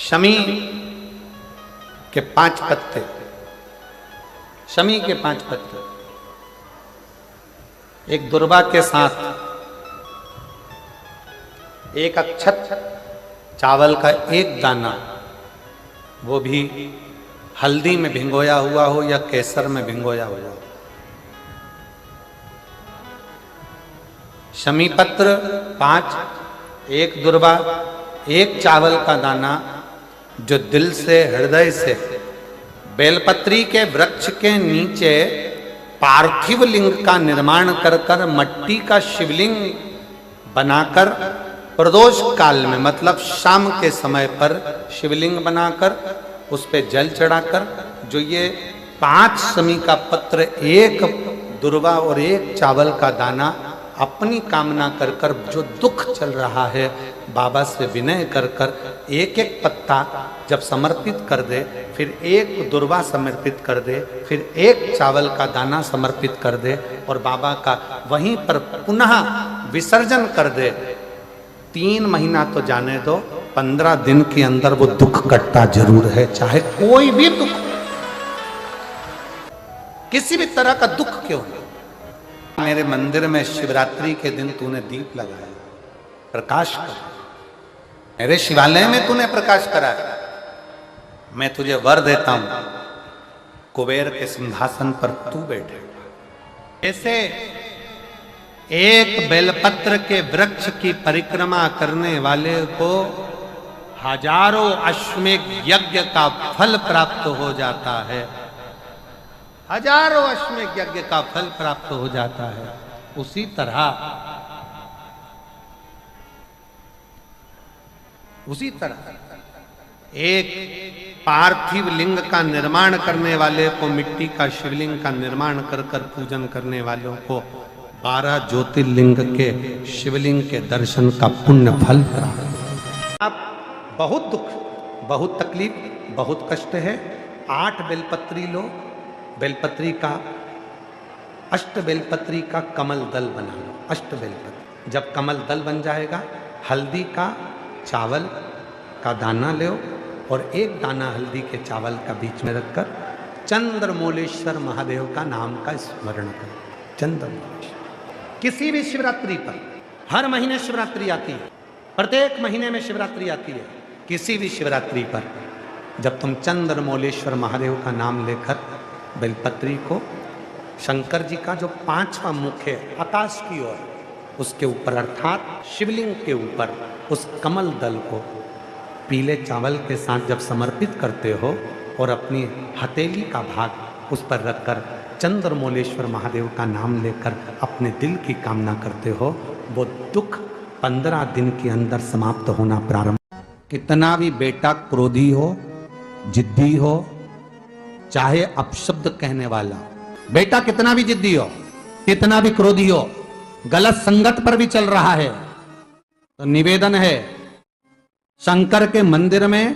शमी के 5 पत्ते, शमी के 5 पत्ते, एक दुर्वा के साथ एक अक्षत चावल का एक दाना, वो भी हल्दी में भिंगोया हुआ हो या केसर में भिंगोया हुआ हो, शमी पत्र 5, एक दुर्वा, एक चावल का दाना, जो दिल से हृदय से बेलपत्री के वृक्ष के नीचे पार्थिव लिंग का निर्माण कर कर मट्टी का शिवलिंग बनाकर प्रदोष काल में, मतलब शाम के समय पर शिवलिंग बनाकर उस पे जल चढ़ाकर, जो ये 5 शमी का पत्र, एक दुर्वा और एक चावल का दाना, अपनी कामना कर कर जो दुख चल रहा है बाबा से विनय कर कर एक एक पत्ता जब समर्पित कर दे, फिर एक दुर्वा समर्पित कर दे, फिर एक चावल का दाना समर्पित कर दे और बाबा का वहीं पर पुनः विसर्जन कर दे, 3 महीना तो जाने दो, 15 दिन के अंदर वो दुख कटता जरूर है। चाहे कोई भी दुख, किसी भी तरह का दुख क्यों नहीं। मेरे मंदिर में शिवरात्रि के दिन तूने दीप लगाया, प्रकाश कर, मेरे शिवालय में तूने प्रकाश कराया, मैं तुझे वर देता हूं, कुबेर के सिंहासन पर तू बैठे। ऐसे एक बेलपत्र के वृक्ष की परिक्रमा करने वाले को हजारों अश्वमेध यज्ञ का फल प्राप्त हो जाता है, हजारों अश्वमेध यज्ञ का फल प्राप्त हो जाता है। उसी तरह एक पार्थिव लिंग का निर्माण करने वाले को, मिट्टी का शिवलिंग का निर्माण कर कर पूजन करने वालों को 12 ज्योतिर्लिंग के शिवलिंग के दर्शन का पुण्य फल प्राप्त। अब बहुत दुख, बहुत तकलीफ, बहुत कष्ट है, 8 बेलपत्री लो, बेलपत्री का, अष्ट बेलपत्री का कमल दल बना लो, अष्ट बेलपत्री। जब कमल दल बन जाएगा, हल्दी का चावल का दाना लो और एक दाना हल्दी के चावल का बीच में रखकर चंद्रमौलेश्वर महादेव का नाम का स्मरण करो। चंद्रमौलेश्वर किसी भी शिवरात्रि पर, हर महीने शिवरात्रि आती है, प्रत्येक महीने में शिवरात्रि आती है, किसी भी शिवरात्रि पर जब तुम चंद्रमौलेश्वर महादेव का नाम लेकर बेलपत्री को, शंकर जी का जो 5वां मुख है आकाश की ओर, उसके ऊपर अर्थात शिवलिंग के ऊपर उस कमल दल को पीले चावल के साथ जब समर्पित करते हो और अपनी हथेली का भाग उस पर रखकर चंद्रमौलेश्वर महादेव का नाम लेकर अपने दिल की कामना करते हो, वो दुख 15 दिन के अंदर समाप्त होना प्रारंभ। कितना भी बेटा क्रोधी हो, जिद्दी हो, चाहे अपशब्द कहने वाला, बेटा कितना भी जिद्दी हो, कितना भी क्रोधी हो, गलत संगत पर भी चल रहा है। तो निवेदन है, शंकर के मंदिर में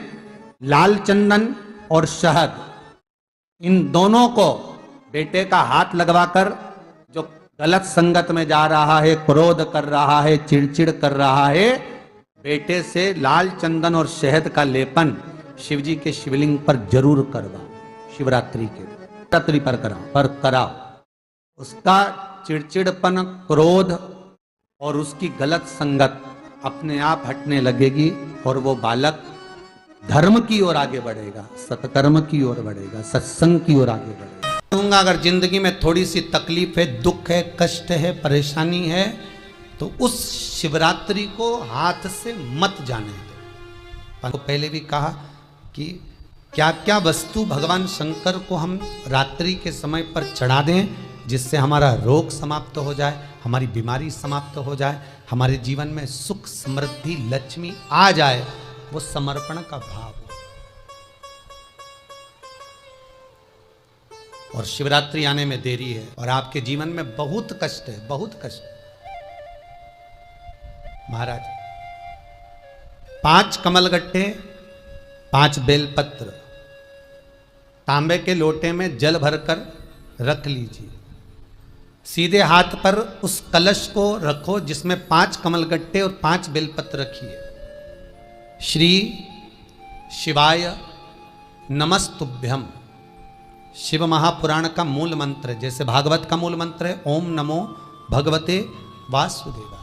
लाल चंदन और शहद, इन दोनों को बेटे का हाथ लगवाकर, जो गलत संगत में जा रहा है, क्रोध कर रहा है, चिड़चिड़ कर रहा है, बेटे से लाल चंदन और शहद का लेपन शिवजी के शिवलिंग पर जरूर करवाओ। शिवरात्रि के रात्रि पर कराओ। उसका चिड़चिड़पन, क्रोध और उसकी गलत संगत अपने आप हटने लगेगी और वो बालक धर्म की ओर आगे बढ़ेगा, सत्कर्म की ओर बढ़ेगा, सत्संग की ओर आगे बढ़ेगा। कहूँगा, अगर जिंदगी में थोड़ी सी तकलीफ है, दुख है, कष्ट है, परेशानी है, तो उस शिवरात्रि को हाथ से मत जाने दो। पहले भी कहा कि क्या क्या वस्तु भगवान शंकर को हम रात्रि के समय पर चढ़ा दें, जिससे हमारा रोग समाप्त हो जाए, हमारी बीमारी समाप्त हो जाए, हमारे जीवन में सुख, समृद्धि, लक्ष्मी आ जाए। वो समर्पण का भाव है। और शिवरात्रि आने में देरी है और आपके जीवन में बहुत कष्ट है, बहुत कष्ट। महाराज, 5 कमलगट्टे, 5 बेलपत्र तांबे के लोटे में जल भरकर रख लीजिए। सीधे हाथ पर उस कलश को रखो जिसमें 5 कमलगट्टे और 5 बेलपत्र रखिए। श्री शिवाय नमस्तुभ्यम, शिव महापुराण का मूल मंत्र है, जैसे भागवत का मूल मंत्र है ओम नमो भगवते वासुदेवाय।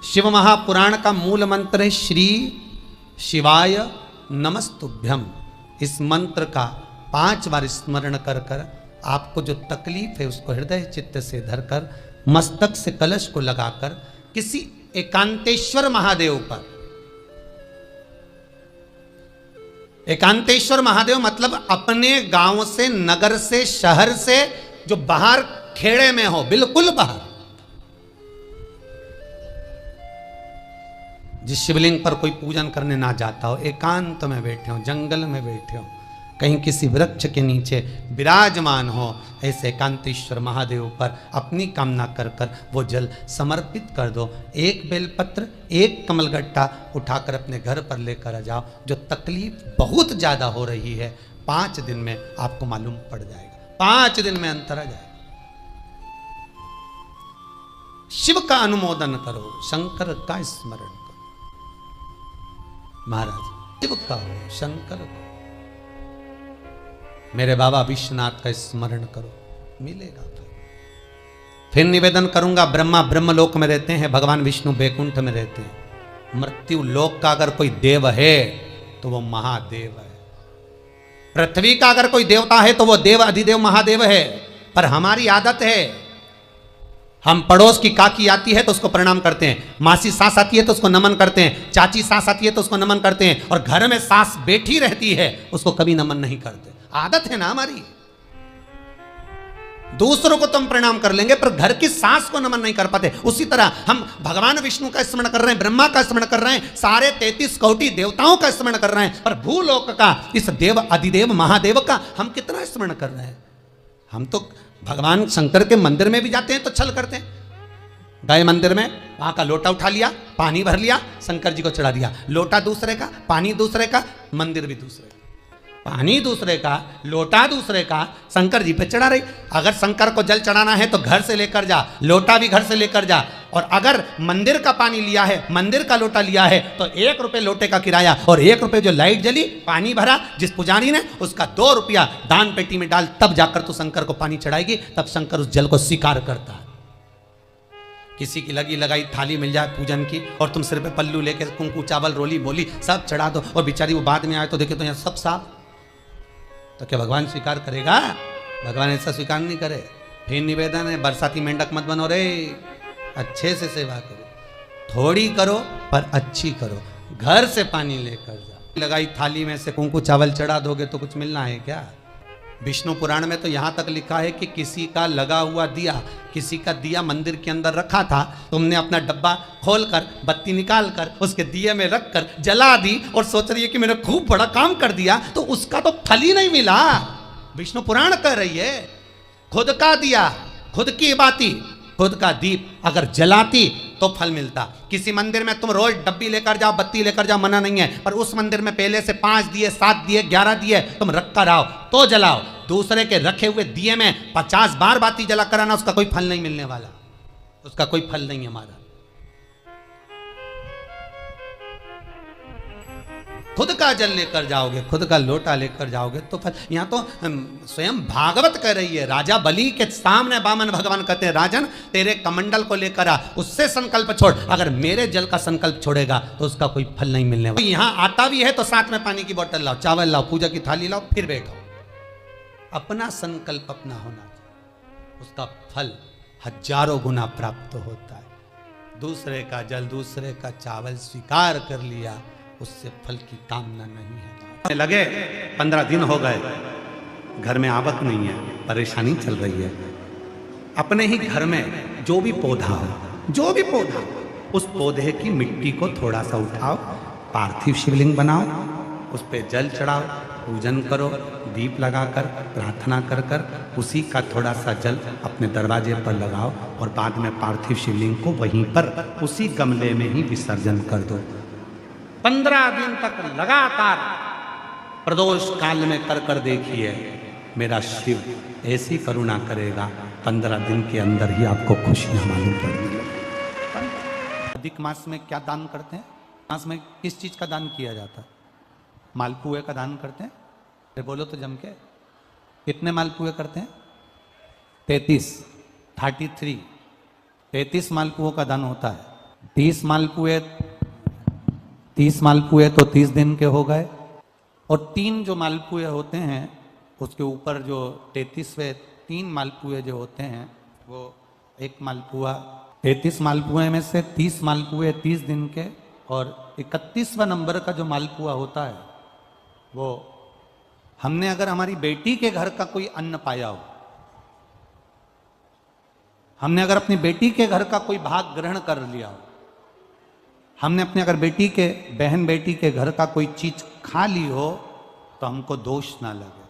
शिव महापुराण का मूल मंत्र है श्री शिवाय नमस्तुभ्यम। इस मंत्र का 5 बार स्मरण कर कर आपको जो तकलीफ है उसको हृदय चित्त से धरकर मस्तक से कलश को लगाकर किसी एकांतेश्वर महादेव पर, एकांतेश्वर महादेव मतलब अपने गांव से, नगर से, शहर से जो बाहर खेड़े में हो, बिल्कुल बाहर, जिस शिवलिंग पर कोई पूजन करने ना जाता हो, एकांत में बैठे हो, जंगल में बैठे हो, कहीं किसी वृक्ष के नीचे विराजमान हो, ऐसे एकांतेश्वर महादेव पर अपनी कामना कर कर वो जल समर्पित कर दो। 1 बेलपत्र, 1 कमलगट्टा उठाकर अपने घर पर लेकर आ जाओ। जो तकलीफ बहुत ज्यादा हो रही है 5 दिन में आपको मालूम पड़ जाएगा, 5 दिन में अंतर आ जाएगा। शिव का अनुमोदन करो, शंकर का स्मरण करो। महाराज, शिव का हो, शंकर को, मेरे बाबा विश्वनाथ का स्मरण करो, मिलेगा। फिर निवेदन करूंगा, ब्रह्मा ब्रह्मलोक में रहते हैं, भगवान विष्णु बैकुंठ में रहते हैं। मृत्यु लोक का अगर कोई देव है तो वो महादेव है। पृथ्वी का अगर कोई देवता है तो वो देव अधिदेव महादेव है। पर हमारी आदत है, हम पड़ोस की काकी आती है तो उसको प्रणाम करते हैं, मासी सास आती है तो उसको नमन करते हैं, चाची सास आती है तो उसको नमन करते हैं, और घर में सास बैठी रहती है उसको कभी नमन नहीं करते। आदत है ना हमारी। दूसरों को तो हम प्रणाम कर लेंगे पर घर की सास को नमन नहीं कर पाते। उसी तरह हम भगवान विष्णु का स्मरण कर रहे हैं, ब्रह्मा का स्मरण कर रहे हैं, सारे 33 कोटि देवताओं का स्मरण कर रहे हैं, पर भूलोक का इस देव अधिदेव महादेव का हम कितना स्मरण कर रहे हैं। हम तो भगवान शंकर के मंदिर में भी जाते हैं तो छल करते हैं, गए मंदिर में, वहां का लोटा उठा लिया, पानी भर लिया, शंकर जी को चढ़ा दिया। लोटा दूसरे का, पानी दूसरे का, मंदिर भी दूसरे का, पानी दूसरे का, लोटा दूसरे का, शंकर जी पे चढ़ा रही। अगर शंकर को जल चढ़ाना है तो घर से लेकर जा, लोटा भी घर से लेकर जा। और अगर मंदिर का पानी लिया है, मंदिर का लोटा लिया है तो 1 रुपये लोटे का किराया, और 1 रुपये जो लाइट जली, पानी भरा जिस पुजारी ने, उसका 2 रुपया दान पेटी में डाल, तब जाकर तू शंकर को पानी चढ़ाएगी, तब शंकर उस जल को स्वीकार करता है। किसी की लगी लगाई थाली मिल जाए पूजन की और तुम सिर पे पल्लू लेके कुंकू चावल रोली बोली सब चढ़ा दो, और बेचारी वो बाद में आए तो देखे तो यहाँ सब साफ, तो क्या भगवान स्वीकार करेगा? भगवान ऐसा स्वीकार नहीं करे। फिर निवेदन है, बरसाती मेंढक मत बनो रे, अच्छे से सेवा करो, थोड़ी करो पर अच्छी करो। घर से पानी लेकर जाओ, लगाई थाली में से कुंकू चावल चढ़ा दोगे तो कुछ मिलना है क्या? विष्णु पुराण में तो यहाँ तक लिखा है कि किसी का लगा हुआ दिया, किसी का दिया मंदिर के अंदर रखा था, तुमने अपना डब्बा खोलकर बत्ती निकाल कर उसके दिए में रखकर जला दी और सोच रही है कि मैंने खूब बड़ा काम कर दिया, तो उसका तो फल ही नहीं मिला। विष्णु पुराण कह रही है, खुद का दिया, खुद की बाती, खुद का दीप अगर जलाती तो फल मिलता। किसी मंदिर में तुम रोज डब्बी लेकर जाओ, बत्ती लेकर जाओ, मना नहीं है, पर उस मंदिर में पहले से 5 दिए, 7 दिए, 11 दिए तुम रख कर आओ तो जलाओ। दूसरे के रखे हुए दिए में 50 बार बाती जला कर आना, उसका कोई फल नहीं मिलने वाला, उसका कोई फल नहीं है हमारा। खुद का जल लेकर जाओगे, खुद का लोटा लेकर जाओगे तो फल। यहां तो स्वयं भागवत कह रही है, राजा बलि के सामने वामन भगवान कहते हैं, राजन तेरे कमंडल को लेकर आ, उससे संकल्प छोड़, अगर मेरे जल का संकल्प छोड़ेगा तो उसका कोई फल नहीं मिलने वाला। यहां आता भी है तो साथ में पानी की बोतल लाओ, चावल लाओ, पूजा की थाली लाओ, फिर बैठो। अपना संकल्प अपना होना चाहिए, उसका फल हजारों गुना प्राप्त होता है। दूसरे का जल, दूसरे का चावल स्वीकार कर लिया, उससे फल की कामना नहीं है। लगे 15 दिन हो गए, घर में आवक नहीं है, परेशानी चल रही है। अपने ही घर में जो भी पौधा हो, जो भी पौधा, उस पौधे की मिट्टी को थोड़ा सा उठाओ, पार्थिव शिवलिंग बनाओ, उस पे जल चढ़ाओ, पूजन करो, दीप लगाकर प्रार्थना कर कर उसी का थोड़ा सा जल अपने दरवाजे पर लगाओ और बाद में पार्थिव शिवलिंग को वहीं पर उसी गमले में ही विसर्जन कर दो। 15 दिन तक लगातार प्रदोष काल में कर कर देखिए, मेरा शिव ऐसी करुणा करेगा, 15 दिन के अंदर ही आपको खुशियां मालूम पड़ेंगी। अधिक मास में क्या दान करते हैं? मास में किस चीज का दान किया जाता है? मालपुए का दान करते हैं। अरे बोलो तो जम के, कितने मालपुए करते हैं? 33 मालपुओं का दान होता है। 30 मालपुए तो 30 दिन के हो गए, और 3 जो मालपुए होते हैं उसके ऊपर जो 33वें 3 मालपुए जो होते हैं, वो एक मालपुआ, 33 मालपुए में से 30 मालपुए 30 दिन के, और 31वां नंबर का जो मालपुआ होता है वो हमने अगर हमारी बेटी के घर का कोई अन्न पाया हो, हमने अगर अपनी बेटी के घर का कोई भाग ग्रहण कर लिया हो, हमने अपने अगर बेटी के बहन बेटी के घर का कोई चीज खा ली हो तो हमको दोष ना लगे।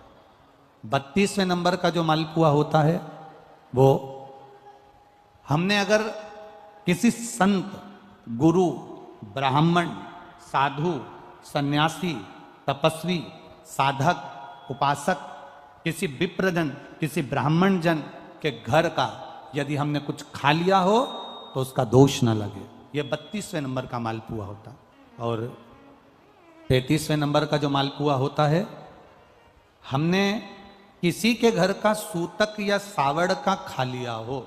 32वें नंबर का जो मालपुआ होता है वो हमने अगर किसी संत, गुरु, ब्राह्मण, साधु, सन्यासी, तपस्वी, साधक, उपासक, किसी विप्रजन, किसी ब्राह्मण जन के घर का यदि हमने कुछ खा लिया हो तो उसका दोष ना लगे। ये 32वें नंबर का मालपुआ होता। और 33वें नंबर का जो मालपुआ होता है, हमने किसी के घर का सूतक या सावड़ का खा लिया हो।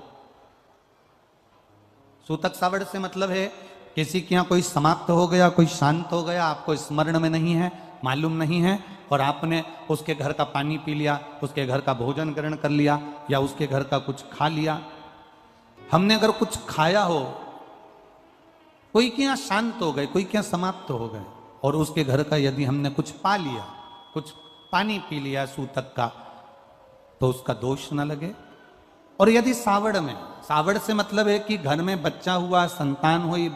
सूतक सावड़ से मतलब है किसी के यहाँ कोई समाप्त हो गया, कोई शांत हो गया, आपको स्मरण में नहीं है, मालूम नहीं है, और आपने उसके घर का पानी पी लिया, उसके घर का भोजन ग्रहण कर लिया, या उसके घर का कुछ खा लिया। हमने अगर कुछ खाया हो, कोई के यहाँ शांत हो गए, कोई के यहाँ समाप्त हो गए, और उसके घर का यदि हमने कुछ पा लिया, कुछ पानी पी लिया सूतक का, तो उसका दोष न लगे। और यदि सावड़ में, सावड़ से मतलब है कि घर में बच्चा हुआ, संतान हुई,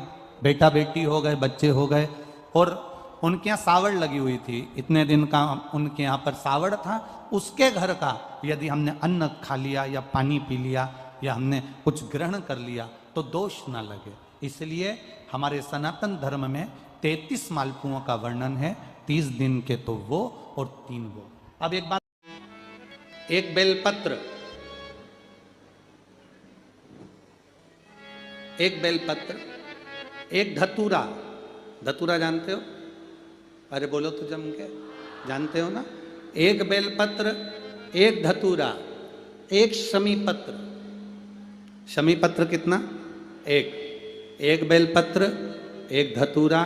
बेटा बेटी हो गए, बच्चे हो गए, और उनके यहाँ सावड़ लगी हुई थी, इतने दिन का उनके यहाँ पर सावड़ था, उसके घर का यदि हमने अन्न खा लिया या पानी पी लिया या हमने कुछ ग्रहण कर लिया तो दोष ना लगे। इसलिए हमारे सनातन धर्म में 33 मालपुओं का वर्णन है, 30 दिन के तो वो और 3 वो। अब एक बात, एक बेलपत्र, एक बेलपत्र, एक धतूरा, धतूरा जानते हो? अरे बोलो तो जम के, जानते हो ना? एक बेलपत्र, एक धतूरा, एक शमी पत्र। शमी पत्र कितना? एक बेलपत्र, एक धतूरा,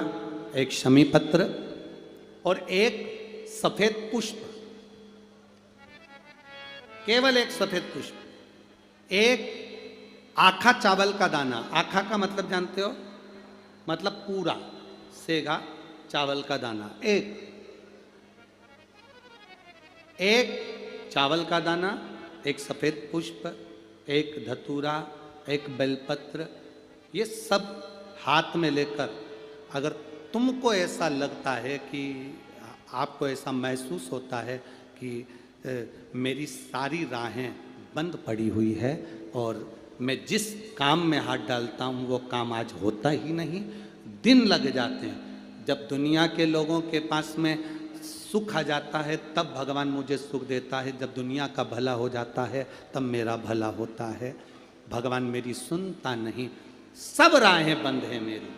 एक शमी पत्र और एक सफेद पुष्प, केवल एक सफेद पुष्प, एक आखा चावल का दाना। आखा का मतलब जानते हो? मतलब पूरा सेगा चावल का दाना। एक चावल का दाना, एक सफेद पुष्प, एक धतूरा, एक बेलपत्र, ये सब हाथ में लेकर, अगर तुमको ऐसा लगता है कि आपको ऐसा महसूस होता है कि मेरी सारी राहें बंद पड़ी हुई है और मैं जिस काम में हाथ डालता हूँ वो काम आज होता ही नहीं, दिन लग जाते हैं। जब दुनिया के लोगों के पास में सुख आ जाता है तब भगवान मुझे सुख देता है, जब दुनिया का भला हो जाता है तब मेरा भला होता है। भगवान मेरी सुनता नहीं, सब राहें बंद है मेरी,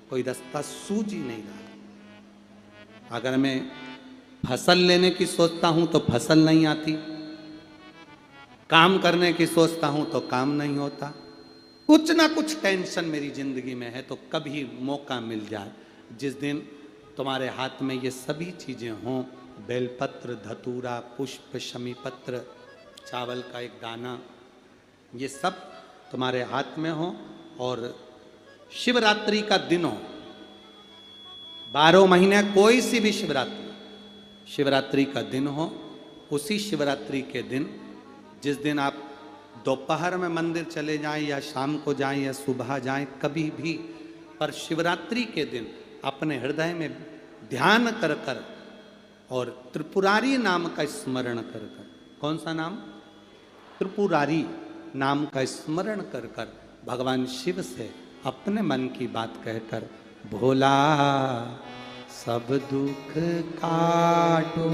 कोई रास्ता सूझ ही नहीं रहा। अगर मैं फसल लेने की सोचता हूं तो फसल नहीं आती, काम करने की सोचता हूं तो काम नहीं होता। कुछ ना कुछ टेंशन मेरी जिंदगी में है। तो कभी मौका मिल जाए जिस दिन तुम्हारे हाथ में ये सभी चीजें हों, बेलपत्र, धतूरा, पुष्प, शमीपत्र, चावल का एक दाना, ये सब तुम्हारे हाथ में हो, और शिवरात्रि का दिन हो, 12 महीने कोई सी भी शिवरात्रि का दिन हो, उसी शिवरात्रि के दिन जिस दिन आप दोपहर में मंदिर चले जाएं या शाम को जाएं या सुबह जाएं, कभी भी, पर शिवरात्रि के दिन अपने हृदय में ध्यान कर कर और त्रिपुरारी नाम का स्मरण कर कर, कौन सा नाम? त्रिपुरारी नाम का स्मरण कर कर भगवान शिव से अपने मन की बात कहकर, भोला सब दुख काटो,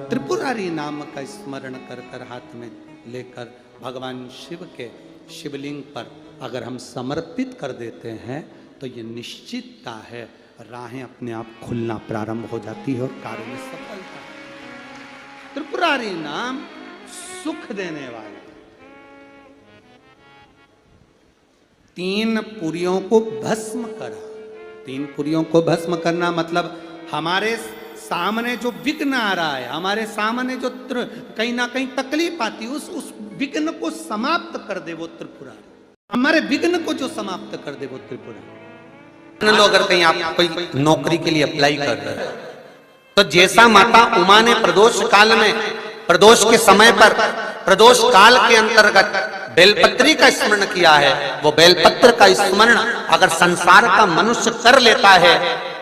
त्रिपुरारी नाम का स्मरण कर कर हाथ में लेकर भगवान शिव के शिवलिंग पर अगर हम समर्पित कर देते हैं तो ये निश्चितता है, राहें अपने आप खुलना प्रारंभ हो जाती है और कार्य में सफलता। त्रिपुरारी नाम सुख देने वाले। 3 पुरियों को भस्म करा। 3 पुरियों को भस्म करना मतलब हमारे सामने जो विघ्न आ रहा है, हमारे सामने जो कहीं ना कहीं तकलीफ आती है, उस विघ्न को समाप्त कर दे वो त्रिपुरारी। हमारे विघ्न को जो समाप्त कर दे वो त्रिपुरारी। लो अगर कहीं आप कोई नौकरी के लिए अप्लाई कर रहे हैं तो जैसा माता उमा ने प्रदोष काल में, प्रदोष के समय पर, प्रदोष काल के अंतर्गत बेलपत्री का स्मरण किया है, वो बेलपत्र का स्मरण अगर संसार का मनुष्य कर लेता है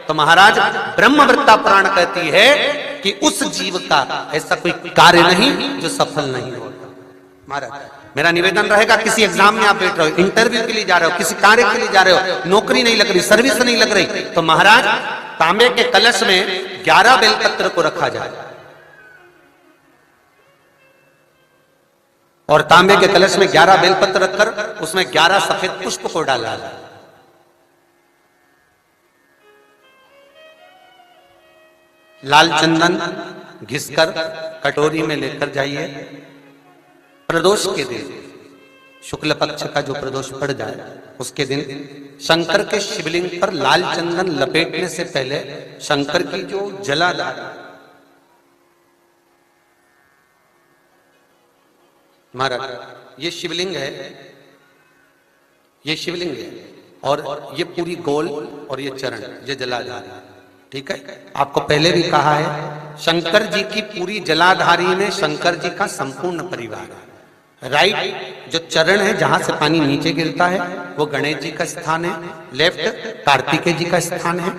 तो महाराज ब्रह्मवृत्ता पुराण कहती है कि उस जीव का ऐसा कोई कार्य नहीं जो सफल नहीं होता। महाराज मेरा निवेदन रहेगा, किसी एग्जाम में आप बैठ रहे हो, इंटरव्यू के लिए जा रहे हो, किसी कार्य के लिए जा रहे हो, नौकरी नहीं लग रही, सर्विस नहीं लग रही, तो महाराज तांबे के कलश में 11 बेलपत्र को रखा जाए और तांबे के कलश में 11 बेलपत्र रखकर उसमें 11 सफेद पुष्प को डाला जाए। लाल चंदन घिसकर कटोरी में लेकर जाइए। प्रदोष के दिन, शुक्ल पक्ष का जो प्रदोष पड़ जाए उसके दिन शंकर के शिवलिंग पर लाल चंदन लपेटने से पहले शंकर की जो जलाधार, महाराज ये शिवलिंग है, ये शिवलिंग है और ये पूरी गोल और ये चरण, ये जलाधार, ठीक है। आपको पहले भी कहा है शंकर जी की पूरी जलाधारी में शंकर जी का संपूर्ण परिवार है। राइट जो चरण है जहां से पानी नीचे गिरता है वो गणेश जी का स्थान है, लेफ्ट कार्तिकेय जी का स्थान है,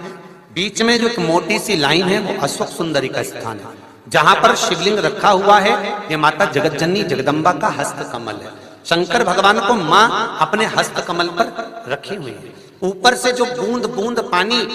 बीच में जो एक मोटी सी लाइन है वो अशोक सुंदरी का स्थान है। जहां पर शिवलिंग रखा हुआ है ये माता जगत जननी जगदम्बा का हस्त कमल है। शंकर भगवान को मां अपने हस्त कमल पर रखी हुई है। ऊपर से जो बूंद बूंद पानी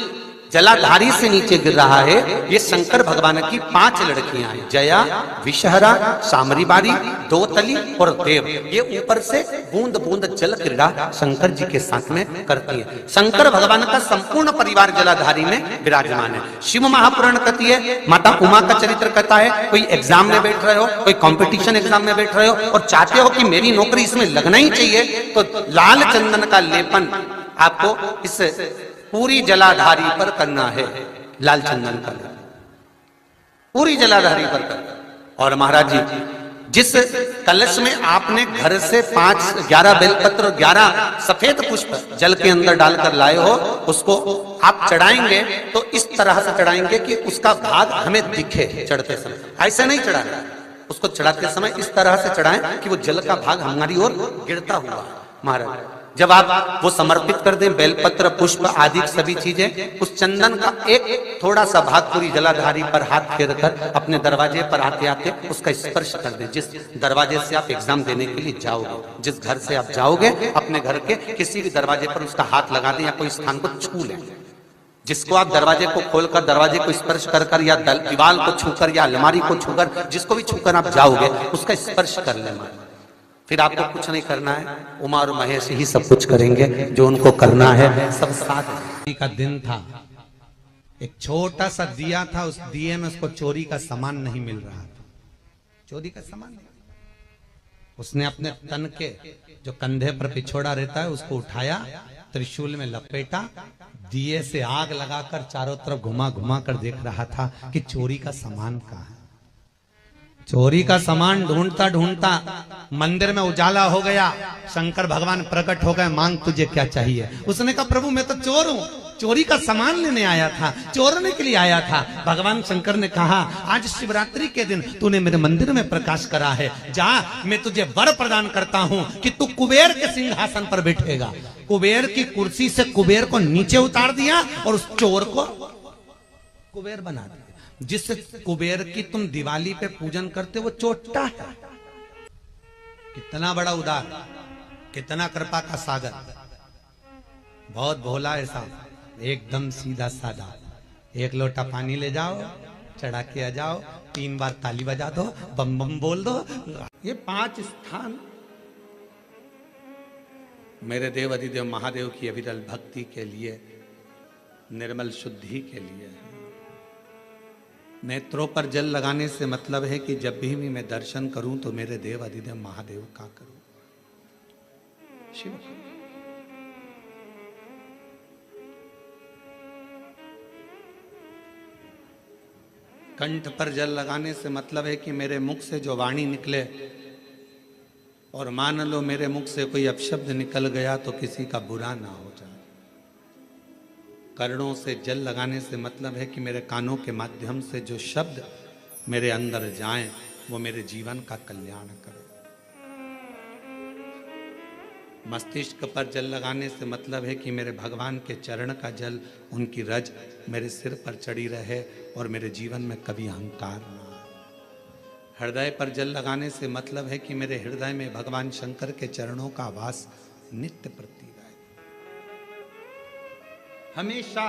जलाधारी से नीचे गिर रहा है ये शंकर भगवान की 5 लड़कियां हैं, जया, विषहरा, सामरीबारी, दोतली और देव। ये ऊपर से बूंद बूंद जल क्रीड़ा शंकर जी के साथ में करती है। शंकर भगवान का संपूर्ण परिवार जलाधारी में विराजमान है। शिव महापुराण कहती है, माता उमा का चरित्र कहता है, कोई एग्जाम में बैठ रहे हो, कोई कंपटीशन एग्जाम में बैठ रहे हो और चाहते हो कि मेरी नौकरी इसमें लगना ही चाहिए, तो लाल चंदन का लेपन आपको इस पूरी जलाधारी पर करना है। लाल चंदन का पूरी जलाधारी पर करना। और महाराज जी जिस कलश में आपने घर से 11 बेलपत्र और 11 सफेद पुष्प जल के अंदर डालकर लाए हो, उसको आप चढ़ाएंगे तो इस तरह से चढ़ाएंगे कि उसका भाग हमें दिखे चढ़ते समय। ऐसे नहीं चढ़ाना, उसको चढ़ाते समय इस तरह से चढ़ाएं कि वो जल का भाग हमारी ओर गिरता हुआ। महाराज जब आप वो समर्पित कर दें, बेलपत्र पुष्प आदि सभी चीजें, उस चंदन का एक थोड़ा सा भाग पूरी जलाधारी पर हाथ फेर कर अपने दरवाजे पर आते आते उसका स्पर्श कर दें। जिस दरवाजे से आप एग्जाम देने के लिए जाओगे, जिस घर से आप जाओगे, अपने घर के किसी भी दरवाजे पर उसका हाथ लगा दें या कोई स्थान को छू लें। जिसको आप दरवाजे को खोलकर, दरवाजे को स्पर्श कर कर या दीवार को छूकर या अलमारी को छूकर, जिसको भी छूकर आप जाओगे उसका स्पर्श कर लेना। फिर आपको कुछ नहीं करना है, उमा और महेश ही सब कुछ करेंगे जो उनको करना है। सब साथ का दिन था, एक छोटा सा दिया था, उस दिए में उसको चोरी का सामान नहीं मिल रहा था, चोरी का सामान नहीं। उसने अपने तन के जो कंधे पर पिछोड़ा रहता है उसको उठाया, त्रिशूल में लपेटा, दिए से आग लगाकर चारों तरफ घुमा घुमा कर देख रहा था कि चोरी का सामान कहाँ है। चोरी का सामान ढूंढता ढूंढता मंदिर में उजाला हो गया, शंकर भगवान प्रकट हो गए, मांग तुझे क्या चाहिए। उसने कहा प्रभु मैं तो चोर हूं, चोरी का सामान लेने आया था, चोरने के लिए आया था। भगवान शंकर ने कहा आज शिवरात्रि के दिन तूने मेरे मंदिर में प्रकाश करा है, जा मैं तुझे वर प्रदान करता हूं कि तू कुबेर के सिंहासन पर बैठेगा। कुबेर की कुर्सी से कुबेर को नीचे उतार दिया और उस चोर को कुबेर बना दिया। जिस कुबेर की तुम दिवाली पे पूजन करते वो चोटा है। कितना बड़ा उदार, कितना कृपा का सागर, बहुत भोला है साहब, एकदम सीधा साधा। एक लोटा पानी ले जाओ, चढ़ा के आ जाओ, 3 बार ताली बजा दो, बम बम बोल दो। ये 5 स्थान मेरे देव अधिदेव महादेव की अविरल भक्ति के लिए, निर्मल शुद्धि के लिए। नेत्रों पर जल लगाने से मतलब है कि जब भी मैं दर्शन करूं तो मेरे देव अधिदेव महादेव का करूं, शिव करूं। कंठ पर जल लगाने से मतलब है कि मेरे मुख से जो वाणी निकले, और मान लो मेरे मुख से कोई अपशब्द निकल गया तो किसी का बुरा ना हो जाए। कर्णों से जल लगाने से मतलब है कि मेरे कानों के माध्यम से जो शब्द मेरे अंदर जाएं वो मेरे जीवन का कल्याण करें। मस्तिष्क पर जल लगाने से मतलब है कि मेरे भगवान के चरण का जल, उनकी रज मेरे सिर पर चढ़ी रहे और मेरे जीवन में कभी अहंकार ना आए। हृदय पर जल लगाने से मतलब है कि मेरे हृदय में भगवान शंकर के चरणों का वास नित्य प्रति रहे। हमेशा